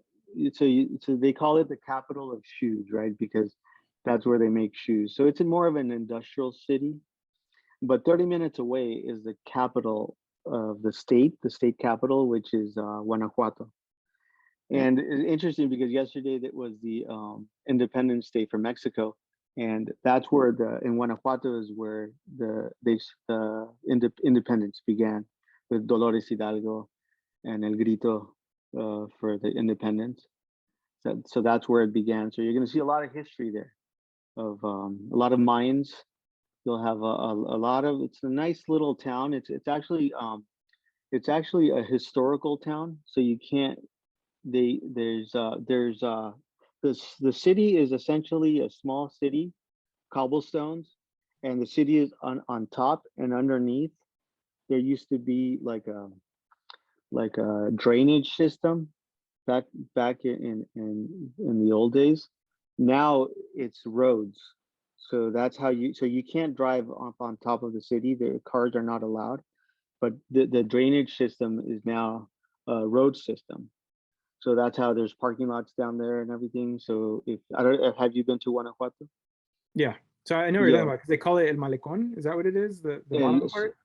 so they call it the capital of shoes, right? Because that's where they make shoes. So it's more of an industrial city. But 30 minutes away is the capital of the state capital, which is Guanajuato. And it's interesting because yesterday that was the Independence Day for Mexico, and that's where in Guanajuato is where independence began, with Dolores Hidalgo and El Grito for the independence. So that's where it began. So you're going to see a lot of history there, of a lot of mines. You'll have a lot of. It's a nice little town. It's actually a historical town. So you can't. The city is essentially a small city, cobblestones, and the city is on top, and underneath there used to be like a drainage system back in the old days. Now it's roads. So that's how you can't drive up on top of the city. The cars are not allowed, but the drainage system is now a road system. So that's how there's parking lots down there and everything. So if I don't have you been to Guanajuato? Yeah. So I know what you're Yeah. talking about, because they call it El Malecón. Is that what it is? The El, bottom part?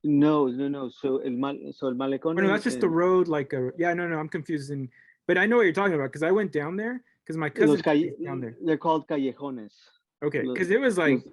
no. So el malecón Oh no, that's just the road. Like yeah, no, I'm confusing. But I know what you're talking about, because I went down there because my cousin is down there. they're called callejones. Okay, because it was like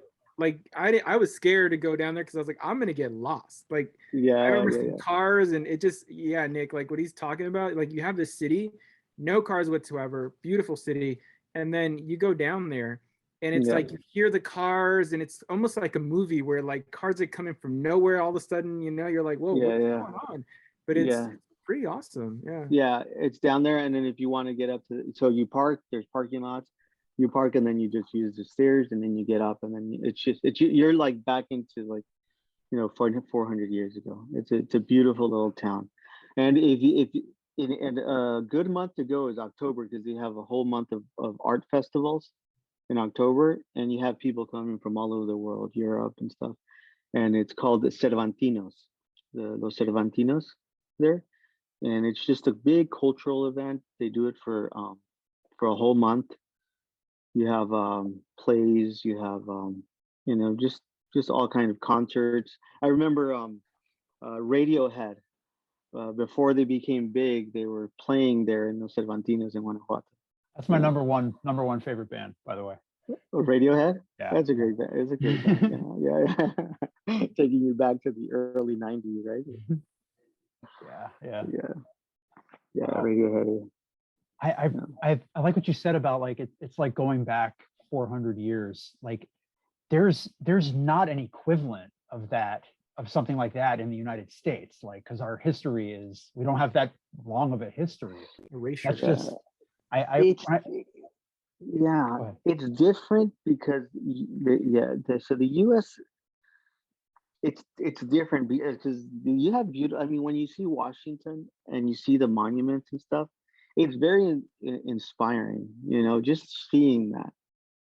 I was scared to go down there, because I was like, I'm gonna get lost. Like I remember some cars, and it just, yeah, Nick, like what he's talking about, like you have this city, no cars whatsoever, beautiful city, and then you go down there, and it's like you hear the cars, and it's almost like a movie where like cars are coming from nowhere all of a sudden, you're like, whoa, what's going on? But it's pretty awesome. Yeah. Yeah, it's down there, and then if you want to get up to, so you park, there's parking lots. You park and then you just use the stairs, and then you get up, and then you're like back into like 400 years ago. It's a beautiful little town, and and a good month to go is October, because they have a whole month of art festivals in October, and you have people coming from all over the world, Europe and stuff, and it's called the Cervantinos, Los Cervantinos there, and it's just a big cultural event. They do it for a whole month. You have plays, you have just all kind of concerts. I remember Radiohead, before they became big, they were playing there in Los Cervantinos in Guanajuato. That's my number one favorite band, by the way. Radiohead? Yeah. That's a great band. It's a great band. Yeah. Taking you back to the early 90s, right? Yeah. Wow. Radiohead. I like what you said about like it's like going back 400 years. Like there's not an equivalent of something like that in the United States, like, because our history we don't have that long of a history. Erasure. That's just it's different because so the US, it's different because you have beautiful. I mean, when you see Washington and you see the monuments and stuff, it's very inspiring, just seeing that,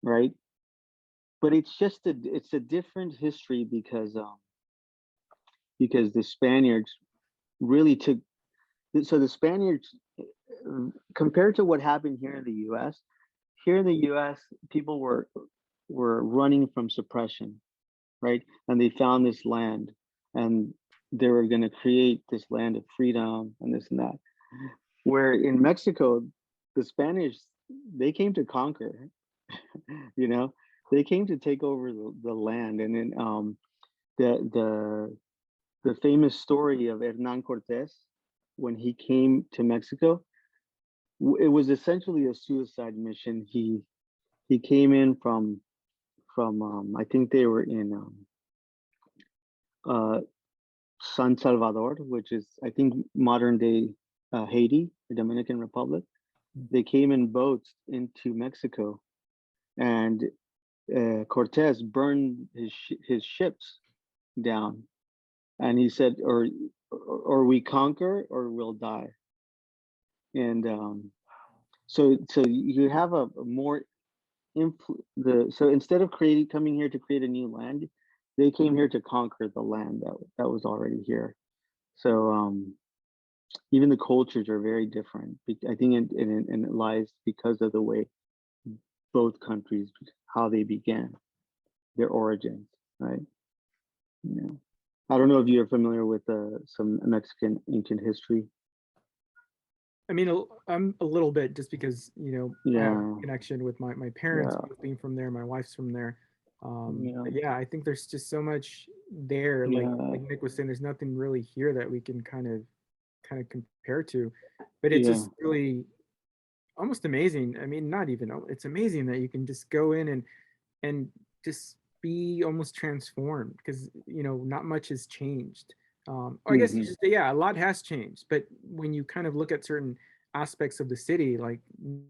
right? But it's a different history because the Spaniards really took. So the Spaniards, compared to what happened here in the U.S., people were running from suppression, right? And they found this land, and they were going to create this land of freedom and this and that. Where in Mexico, the Spanish, they came to conquer, they came to take over the land. And then the famous story of Hernan Cortés, when he came to Mexico, it was essentially a suicide mission. He came in from I think they were in San Salvador, which is I think modern day Haiti, the Dominican Republic. They came in boats into Mexico, and Cortés burned his ships down, and he said, or we conquer or we'll die. And so you have a more so instead of coming here to create a new land, they came here to conquer the land that was already here. So even the cultures are very different. I think it lies because of the way both countries, how they began, their origins, right? Yeah. I don't know if you're familiar with some Mexican ancient history. I mean, I'm a little bit, just because, I have a connection with my parents being from there, my wife's from there. But I think there's just so much there. Like Nick was saying, there's nothing really here that we can kind of compare to, but it's just really almost amazing. I mean, not even, it's amazing that you can just go in and just be almost transformed, because not much has changed. I guess you just, a lot has changed, but when you kind of look at certain aspects of the city, like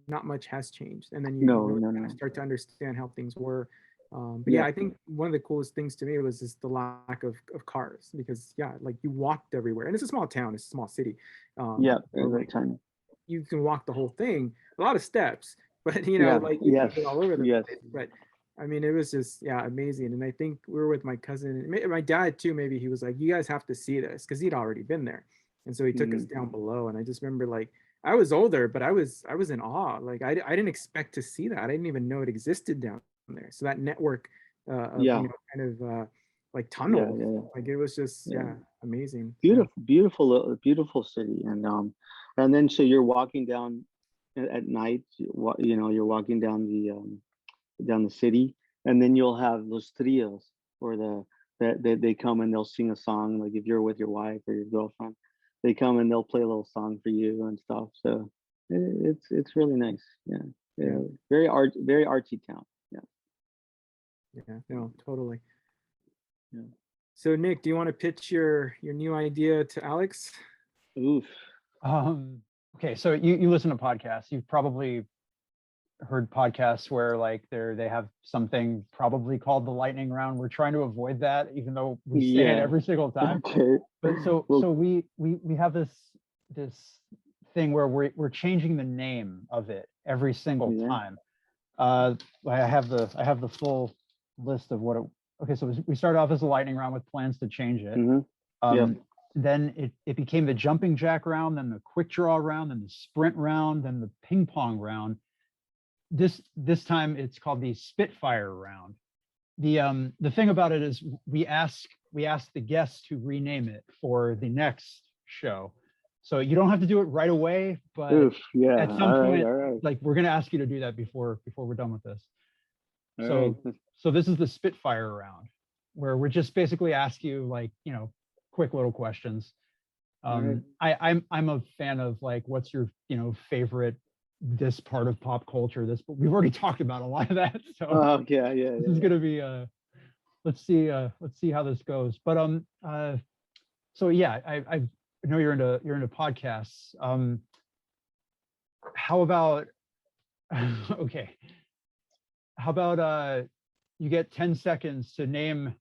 not much has changed, and then you kind of start to understand how things were. But I think one of the coolest things to me was just the lack of cars, because like you walked everywhere, and it's a small town, it's a small city. Very tiny. You can walk the whole thing, a lot of steps, but you can get all over the place. But I mean, it was just amazing. And I think we were with my cousin, my dad too. Maybe he was like, "You guys have to see this," because he'd already been there, and so he took us down below. And I just remember, like, I was older, but I was in awe. Like I didn't expect to see that. I didn't even know it existed down there. So that network of like tunnels, like it was just amazing. Beautiful city. And then so you're walking down at night. You're walking down the city, and then you'll have los trios, or they come and they'll sing a song. Like if you're with your wife or your girlfriend, they come and they'll play a little song for you and stuff. So it's really nice. Very artsy town. No, totally. So Nick, do you want to pitch your new idea to Alex? Okay, so you listen to podcasts. You've probably heard podcasts where like they have something probably called the lightning round. We're trying to avoid that, even though we say it every single time. Okay. But so Well, we have this thing where we're changing the name of it every single time. I have the full list of what it. Okay, so we started off as a lightning round with plans to change it. Then it became the jumping jack round, then the quick draw round, then the sprint round, then the ping pong round. This time it's called the Spitfire round. The thing about it is we ask the guests to rename it for the next show. So you don't have to do it right away, but at some point, like we're gonna ask you to do that before we're done with this. So this is the Spitfire round, where we're just basically ask you like, quick little questions. I'm a fan of like, what's your favorite this part of pop culture? But we've already talked about a lot of that. So this is gonna be let's see how this goes. But so yeah, I know you're into podcasts. How about okay? How about you get 10 seconds to name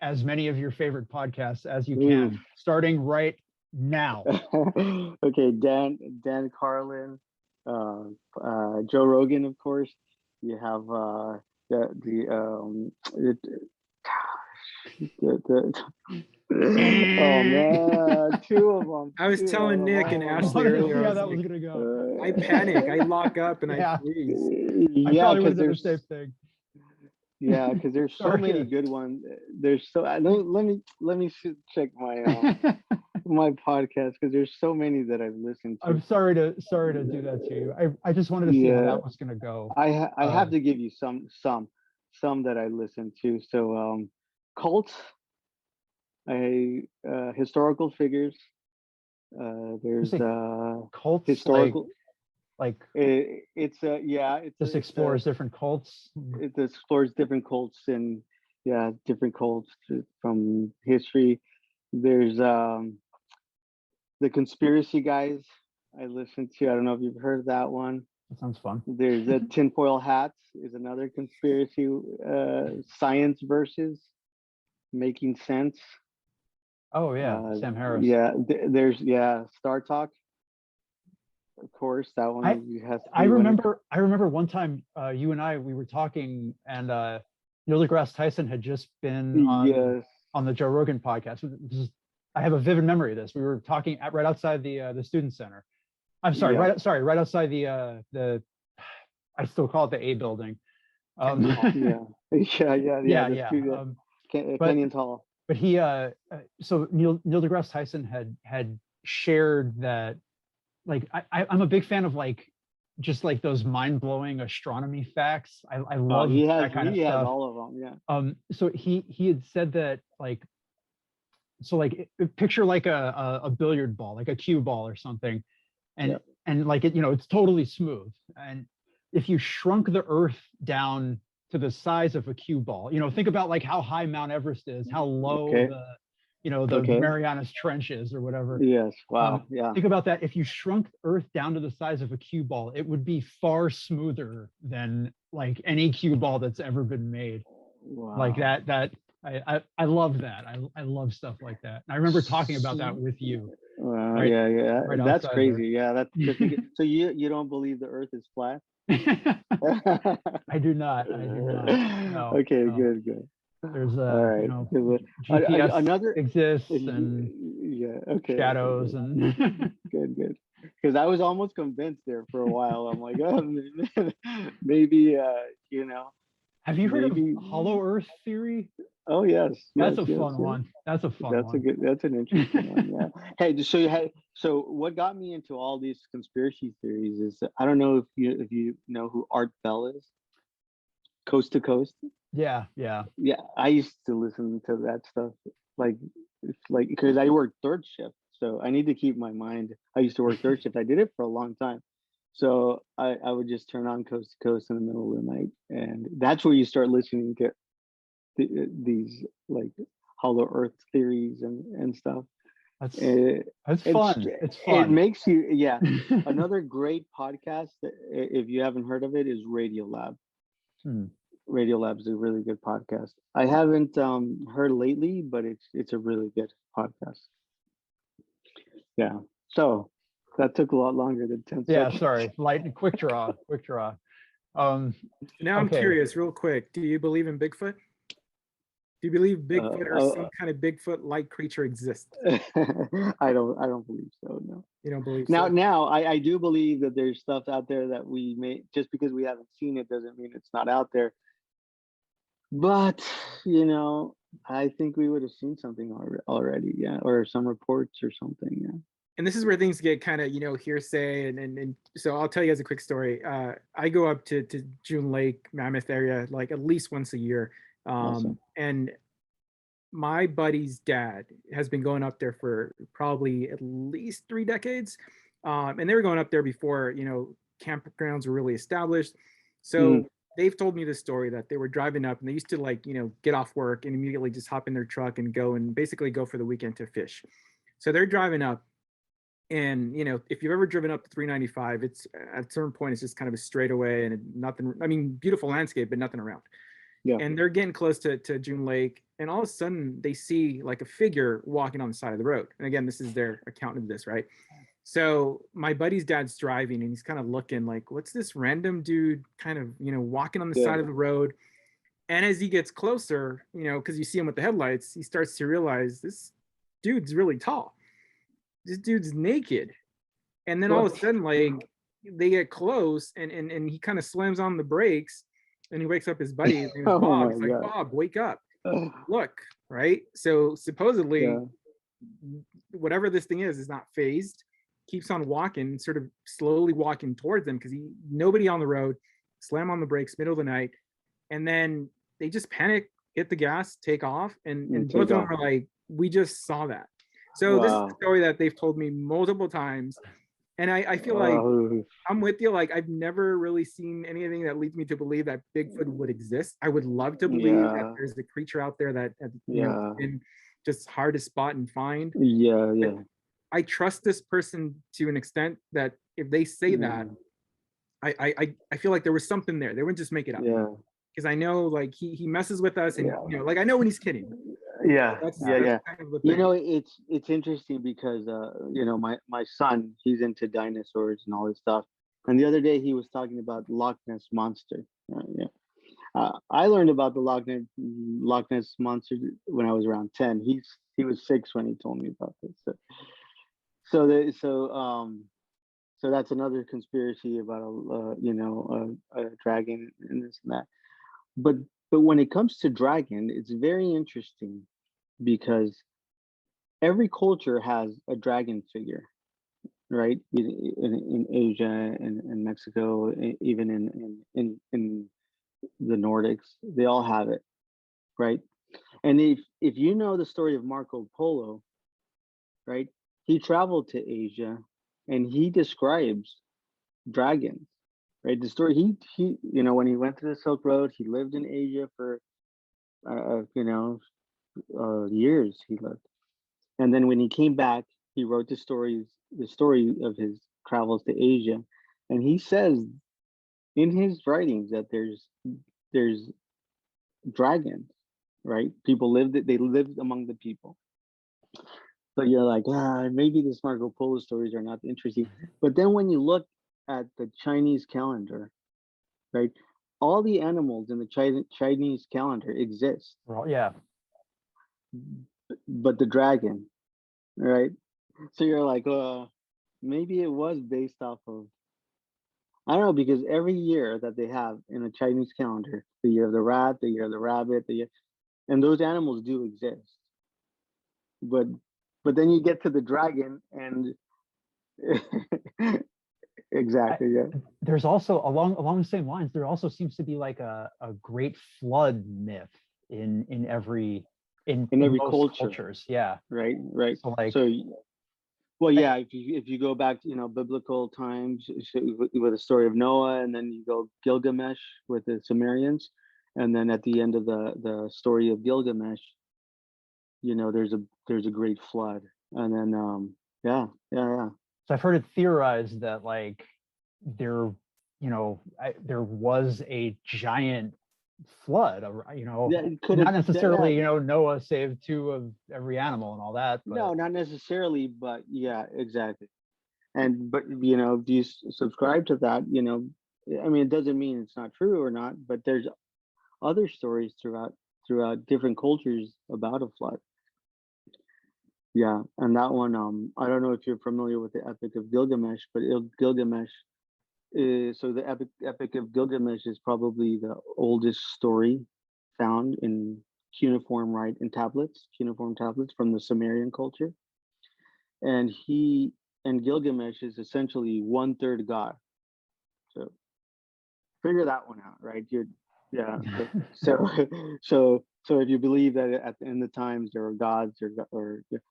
as many of your favorite podcasts as you can, starting right now. Okay, Dan Carlin, Joe Rogan, of course. You have oh man, two of them. I was telling Nick and Ashley earlier. How that was gonna go. I panic. I lock up and I freeze. I probably would have done the same thing. Yeah, because there's so many good ones. There's so let me check my my podcast, because there's so many that I've listened to. I'm sorry to do that to you. I just wanted to see how that was gonna go. I have to give you some that I listened to. So cults, historical figures. There's cults, historical. Like it's just explores different cults. It explores different cults and different cults from history. There's the conspiracy guys I listened to. I don't know if you've heard of that one. That sounds fun. There's the tinfoil hats is another conspiracy. Science versus making sense. Oh yeah, Sam Harris. Yeah, there's Star Talk. Of course, that one has. I remember one time you and we were talking, and Neil deGrasse Tyson had just been on the Joe Rogan podcast. I have a vivid memory of this. We were talking right outside the student center. I'm sorry, right outside the I still call it the A building. Canyon Tall. But he so Neil deGrasse Tyson had shared that, like, I'm a big fan of like just like those mind-blowing astronomy facts. I love that kind of stuff. He has all of them. So he had said that, like, so like picture like a billiard ball, like a cue ball or something, and like it's totally smooth. And if you shrunk the Earth down to the size of a cue ball, think about like how high Mount Everest is, how low the Marianas Trench is, or whatever. Yes. Wow. Think about that. If you shrunk Earth down to the size of a cue ball, it would be far smoother than like any cue ball that's ever been made. Wow. Like that. I love that. I love stuff like that. And I remember talking about that with you. Right that's crazy. There. Yeah, that's so you don't believe the Earth is flat? I do not. No, okay, no. Good. There's GPS another exists, and shadows and good. Because I was almost convinced there for a while. I'm like, maybe Have you heard of Hollow Earth theory? Oh yes, that's a fun one. That's a fun one. That's an interesting one. Yeah. Hey, just show you so what got me into all these conspiracy theories is, I don't know if you know who Art Bell is. Coast to Coast. Yeah. I used to listen to that stuff like because I worked third shift, so I need to keep my mind. I used to work third shift. I did it for a long time, so I would just turn on Coast to Coast in the middle of the night, and that's where you start listening to these like hollow Earth theories and stuff. That's It, that's it's fun. It's it fun. makes you, yeah. Another great podcast, if you haven't heard of it, is Radio Lab. Hmm. Radio Lab is a really good podcast. I haven't heard lately, but it's a really good podcast. Yeah. So that took a lot longer than 10 Yeah, seconds. sorry. Quick draw, quick draw. Now I'm Okay. curious, real quick. Do you believe in Bigfoot? Do you believe Bigfoot or some kind of Bigfoot-like creature exists? I don't believe so, no. You don't believe Now, so? I do believe that there's stuff out there that we may, just because we haven't seen it doesn't mean it's not out there. But, I think we would have seen something already, yeah, or some reports or something, yeah. And this is where things get kind of, hearsay. And so I'll tell you guys a quick story. I go up to June Lake, Mammoth area, like at least once a year. Awesome. And my buddy's dad has been going up there for probably at least 3 decades. And they were going up there before, campgrounds were really established. So they've told me this story that they were driving up and they used to get off work and immediately just hop in their truck and basically go for the weekend to fish. So they're driving up. And if you've ever driven up to 395, it's at a certain point it's just kind of a straightaway and nothing. I mean, beautiful landscape, but nothing around. Yeah. And they're getting close to June Lake, and all of a sudden they see like a figure walking on the side of the road. And again, this is their account of this, right? So my buddy's dad's driving, and he's kind of looking like, what's this random dude kind of walking on the side of the road? And as he gets closer, because you see him with the headlights, he starts to realize this dude's really tall. This dude's naked. And then all of a sudden, like, they get close and he kind of slams on the brakes and he wakes up his buddy. His name is Bob. He's like, Bob, wake up. Look, right? So supposedly, whatever this thing is not phased, keeps on walking, sort of slowly walking towards them because nobody on the road, slam on the brakes, middle of the night. And then they just panic, hit the gas, take off. And both of them are like, we just saw that. So this is a story that they've told me multiple times. And I feel like I'm with you. Like, I've never really seen anything that leads me to believe that Bigfoot would exist. I would love to believe that there's a creature out there that been just hard to spot and find. Yeah. But I trust this person to an extent that if they say that, I feel like there was something there. They wouldn't just make it up. Yeah. Because I know, like, he messes with us, and like, I know when he's kidding. Yeah. That's Kind of the it's interesting because my son, he's into dinosaurs and all this stuff. And the other day he was talking about Loch Ness monster. I learned about the Loch Ness monster when I was around 10. He was 6 when he told me about this. So that's another conspiracy about a dragon and this and that. But when it comes to dragon, it's very interesting because every culture has a dragon figure, right? In Asia and Mexico, even in the Nordics, they all have it, right? And if you know the story of Marco Polo, right? He traveled to Asia and he describes dragons, right? The story he when he went to the Silk Road, he lived in Asia for years he lived. And then when he came back, he wrote the story of his travels to Asia. And he says in his writings that there's dragons, right? They lived among the people. So you're like, maybe the Marco Polo stories are not interesting. But then when you look at the Chinese calendar, right? All the animals in the Chinese calendar exist. Well, yeah. But the dragon, right? So you're like, maybe it was based off of, I don't know, because every year that they have in the Chinese calendar, the year of the rat, the year of the rabbit, and those animals do exist. But then you get to the dragon and exactly, yeah. There's also along the same lines, there also seems to be like a great flood myth in every cultures. Yeah. Right. So if you go back to biblical times with the story of Noah, and then you go Gilgamesh with the Sumerians, and then at the end of the story of Gilgamesh, there's a great flood, And then yeah. So I've heard it theorized that like there, there was a giant flood, Yeah, it could not have. Yeah, necessarily, Noah saved two of every animal and all that, but no, not necessarily, but yeah, exactly. And but do you subscribe to that? I mean, it doesn't mean it's not true or not, but there's other stories throughout different cultures about a flood. Yeah, and that one, I don't know if you're familiar with the Epic of Gilgamesh, but Gilgamesh is, so the Epic of Gilgamesh is probably the oldest story found in cuneiform tablets from the Sumerian culture. And Gilgamesh is essentially one third God. So figure that one out, right? Yeah. So so if you believe that at the end of times there were gods,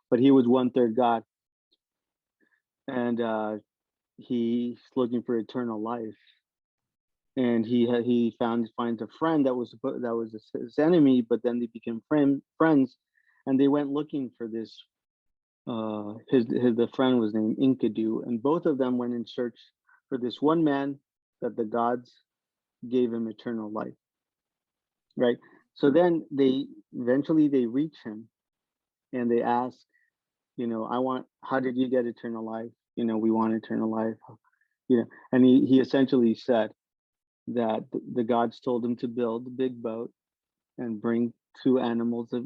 but he was one third God, and he's looking for eternal life, and he finds a friend that was his enemy, but then they became friends, and they went looking for this. The friend was named Enkidu, and both of them went in search for this one man that the gods gave him eternal life. Right. So then they eventually they reach him, and they ask, how did you get eternal life? We want eternal life. And he essentially said that the gods told him to build a big boat and bring two animals a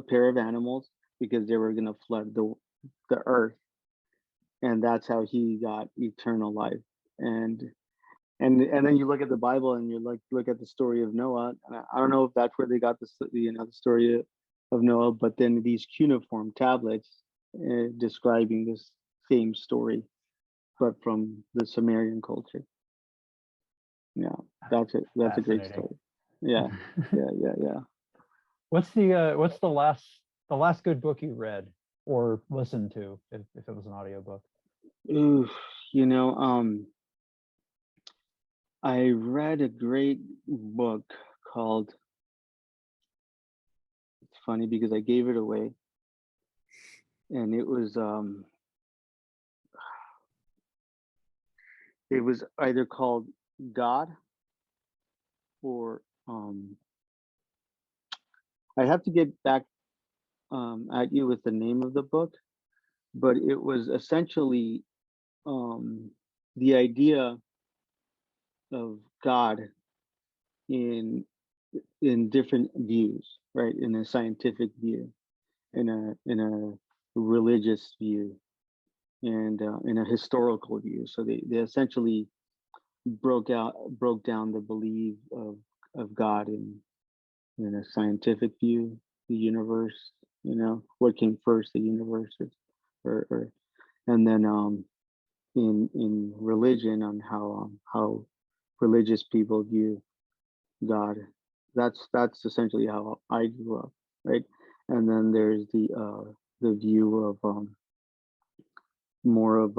pair of animals, because they were going to flood the earth, and that's how he got eternal life. And then you look at the Bible and you look at the story of Noah. And I don't know if that's where they got the story of Noah, but then these cuneiform tablets describing this same story, but from the Sumerian culture. Yeah, that's it. That's a great fascinating. story. Yeah, yeah. What's the last good book you read or listened to, if it was an audiobook? Ooh, I read a great book called. It's funny because I gave it away, and it was either called God or I have to get back at you with the name of the book, but it was essentially um, the idea of God in different views, right? In a scientific view, in a religious view, and in a historical view. So they essentially broke down the belief of God in a scientific view, the universe, what came first, the universe, or and then in religion, on how religious people view God. That's essentially how I grew up, right? And then there's the view of more of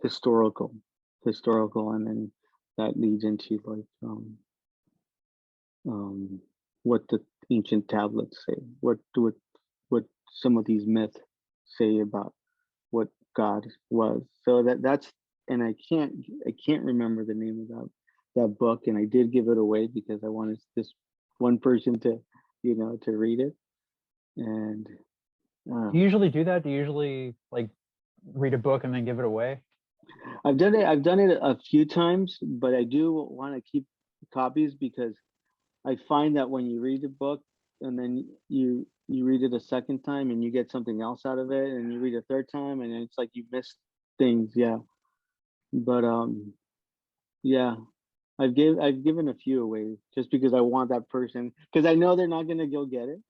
historical, and then that leads into like um, what the ancient tablets say, what some of these myths say about what God was. So that's and I can't remember the name of that book, and I did give it away because I wanted this one person to read it. And uh, Do you usually do that? Do you usually like read a book and then give it away? I've done it a few times, but I do want to keep copies, because I find that when you read a book and then you read it a second time and you get something else out of it, and you read a third time and it's like you missed things. Yeah. But yeah, I've given a few away just because I want that person, because I know they're not gonna go get it.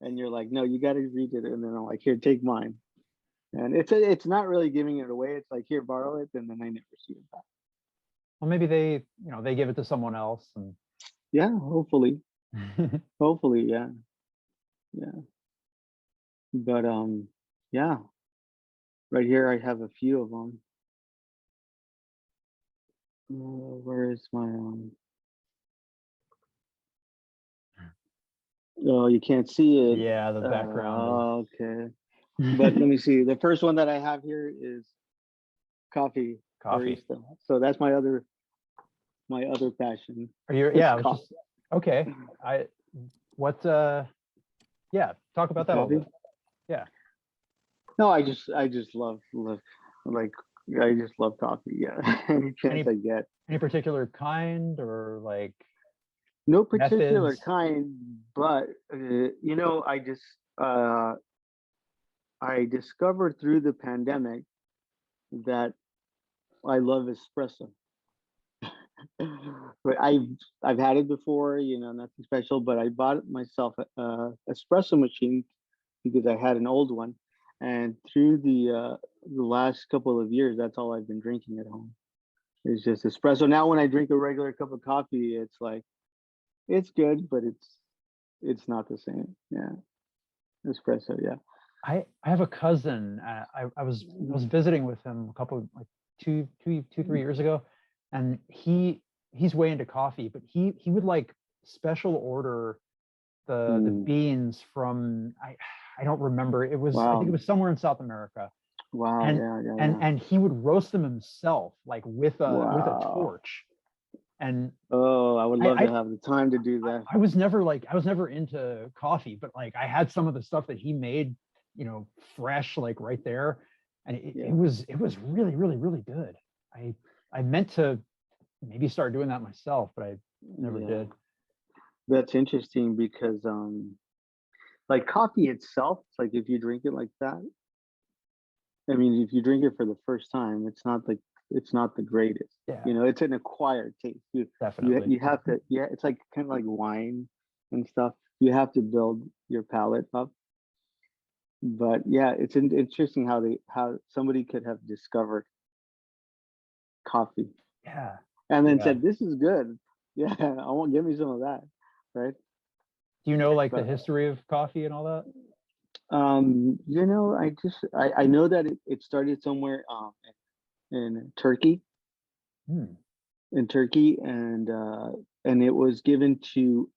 And you're like, no, you got to read it, and then I'm like, here, take mine. And it's not really giving it away. It's like, here, borrow it, and then I never see it back. Well, maybe they give it to someone else and Yeah, hopefully, yeah, yeah. But yeah, right here I have a few of them. Where is my Oh, you can't see it. Yeah, the background. Okay. But let me see. The first one that I have here is coffee Coffee. barista. So that's my other passion. Are you? It's Yeah, I was coffee. just okay. Yeah, talk about that a little Coffee? bit. Yeah. No, I just love like I just love coffee. Yeah. Any chance Any I get. any particular kind or like No particular methods? kind, but uh I discovered through the pandemic that I love espresso. But I've had it before, nothing special, but I bought myself a espresso machine because I had an old one. And through the last couple of years, that's all I've been drinking at home. It's just espresso. Now when I drink a regular cup of coffee, it's like it's good, but it's not the same. Yeah. Espresso, yeah. I have a cousin. I was visiting with him a couple like 3 years ago, and he's way into coffee, but he would like special order the Mm, beans from I don't remember. I think it wow. was somewhere in South America, Wow, and yeah, yeah, and yeah. and he would roast them himself like with a Wow. torch. And Oh, I would I love to I have the time to do that. I was never into coffee, but like I had some of the stuff that he made, fresh, like right there. And Yeah, it was really, really, really good. I meant to maybe start doing that myself, but I never yeah. did. That's interesting because like coffee itself, like if you drink it like that, I mean, if you drink it for the first time, it's not the greatest. Yeah, It's an acquired taste. definitely. You have to, yeah, it's like kind of like wine and stuff. You have to build your palate up. But yeah, interesting how somebody could have discovered coffee Yeah, and then yeah. said, "This is good." Yeah, I won't give me some of that, right? Do you know like the But history of coffee and all that? I know that it started somewhere in Turkey, Hmm. and it was given to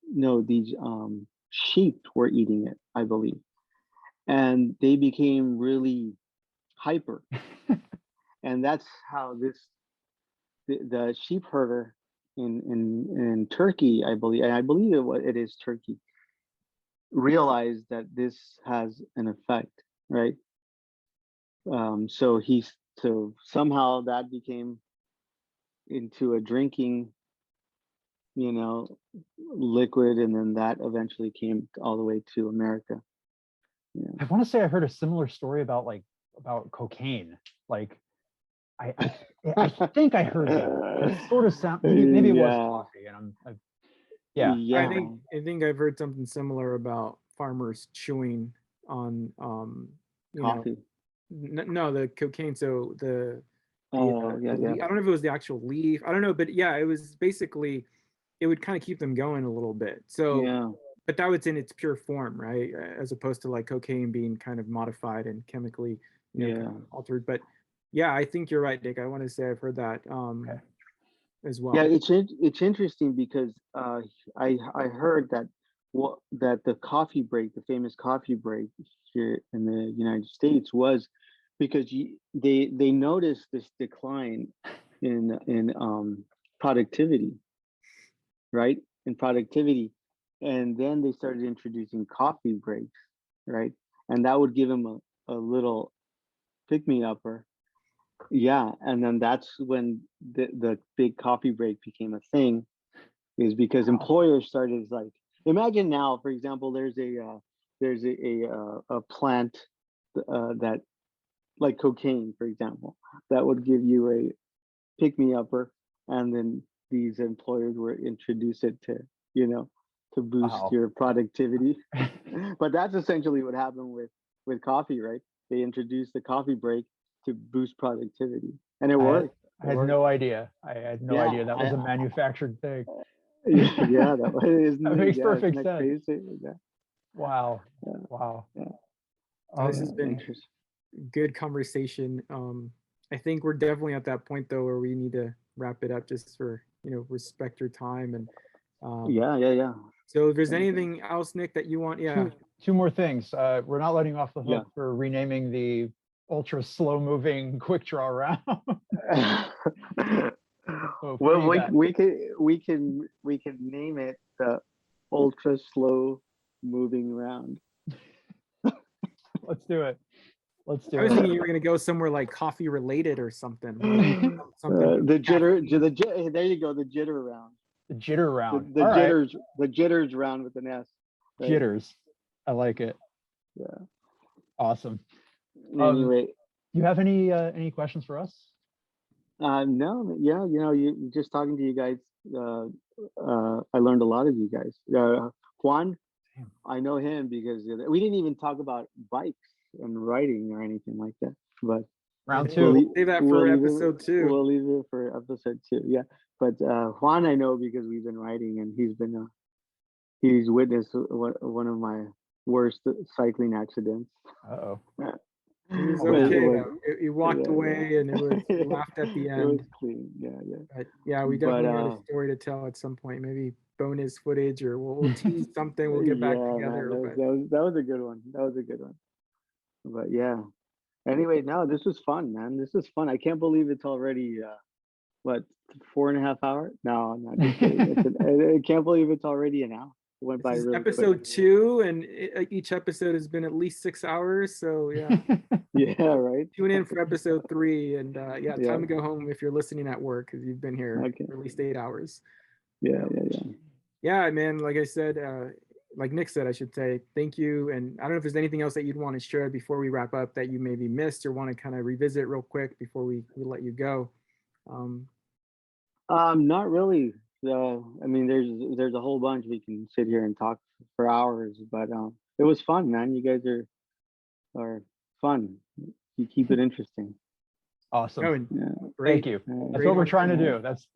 no, these sheep were eating it, I believe, and they became really hyper, and that's how the sheep herder in Turkey, I believe, and I believe it is Turkey, realized that this has an effect, right? So somehow that became into a drinking, you know, liquid, and then that eventually came all the way to America. Yeah. I want to say I heard a similar story about cocaine. Like I think I heard that. That sort of sound maybe it was Yeah, coffee, and yeah. I yeah, think I think I've heard something similar about farmers chewing on coffee. no, the cocaine. So Oh, yeah, yeah, I don't know if it was the actual leaf. I don't know, but yeah, it was basically it would kind of keep them going a little bit. So, yeah, but that was in its pure form, right? As opposed to like cocaine being kind of modified and chemically, kind yeah. of altered. But yeah, I think you're right, Nick. I want to say I've heard that Okay. as Yeah, well. it's interesting because I heard that that the coffee break, the famous coffee break here in the United States, was because they noticed this decline in productivity, right? In productivity, and then they started introducing coffee breaks, right? And that would give them a little pick me upper. Yeah, and then that's when the big coffee break became a thing, is because Wow. employers started like, imagine now, for example, there's a plant that, like cocaine, for example, that would give you a pick me upper, and then these employers would introduce it you know to boost Wow. your productivity. But that's essentially what happened with coffee, right? They introduced the coffee break to boost productivity, and it I worked. I It had worked. no idea. I had no Yeah, idea that was a manufactured thing. yeah, that isn't That it? makes Yeah, isn't perfect that sense. crazy? Yeah, Wow. yeah, Wow. yeah, This Um, has been interesting. good conversation. I think we're definitely at that point though where we need to wrap it up just for respect your time and um, Yeah, yeah, yeah. So if there's anything else, Nick, that you want, yeah. Two more things. We're not letting you off the hook Yeah. for renaming the ultra slow moving quick draw round. So Well, you got? we can name it the ultra slow moving round. Let's do it. Let's do I was it. thinking you were gonna go somewhere like coffee related or something. The jitter, there you go, the jitter round. The jitter round. The All right. jitters, the jitters round with an S. Right? Jitters. I like it. Yeah. Awesome. Anyway, You have any questions for us? no, yeah, you just talking to you guys. I learned a lot of you guys. Juan, Damn. I know him because we didn't even talk about bikes and riding or anything like that. But Round We'll two. save that for episode 2. We'll leave it for episode 2. Yeah, but Juan, I know because we've been riding, and he's witnessed one of my worst cycling accidents. Uh-oh. It was Oh, man. okay. It was- though. He walked yeah, away, and we laughed at the It was end. clean. Yeah. But yeah, we But, definitely got a story to tell at some point. Maybe bonus footage, or we'll tease something. We'll get back Yeah, together. man, but that was a good one. That was a good one. But yeah. Anyway, no, this was fun, man. This was fun. I can't believe it's already what, 4.5 hours? No, I'm not just kidding. I can't believe it's already an hour. It went by this is really episode quick. 2, and each episode has been at least 6 hours. So yeah, Yeah, right. tune in for episode 3, and yeah, Yeah. time to go home if you're listening at work because you've been here Okay. for at least 8 hours. Yeah. Yeah, man. Like I said, like Nick said, I should say thank you. And I don't know if there's anything else that you'd want to share before we wrap up that you maybe missed or want to kind of revisit real quick before we let you go. Not really. I mean, there's a whole bunch we can sit here and talk for hours, but it was fun, man. You guys are fun. You keep it interesting. Awesome. Oh, and Yeah. great. Thank you. Yeah. That's what we're trying to do. That's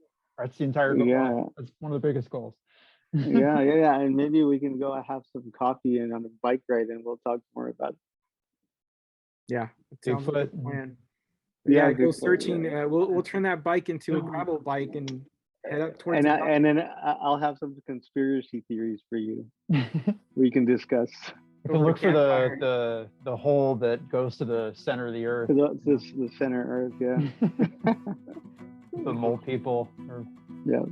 the entire goal. Yeah. That's one of the biggest goals. Yeah. And maybe we can go have some coffee and on a bike ride, and we'll talk more about it. Yeah, it sounds like a Bigfoot. plan. Yeah, Yeah, go Bigfoot, searching. yeah. We'll turn that bike into a gravel bike and head up towards. And then I'll have some conspiracy theories for you. We can discuss. You can look for the hole that goes to the center of the earth. The center Earth, yeah. The mole people, or Yeah.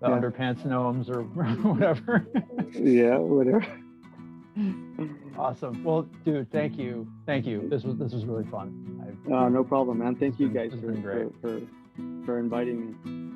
the underpants gnomes, or whatever. Yeah, whatever. Awesome. Well, dude, thank you. This was really fun. No problem, man. Thank you This guys has been great. for inviting me.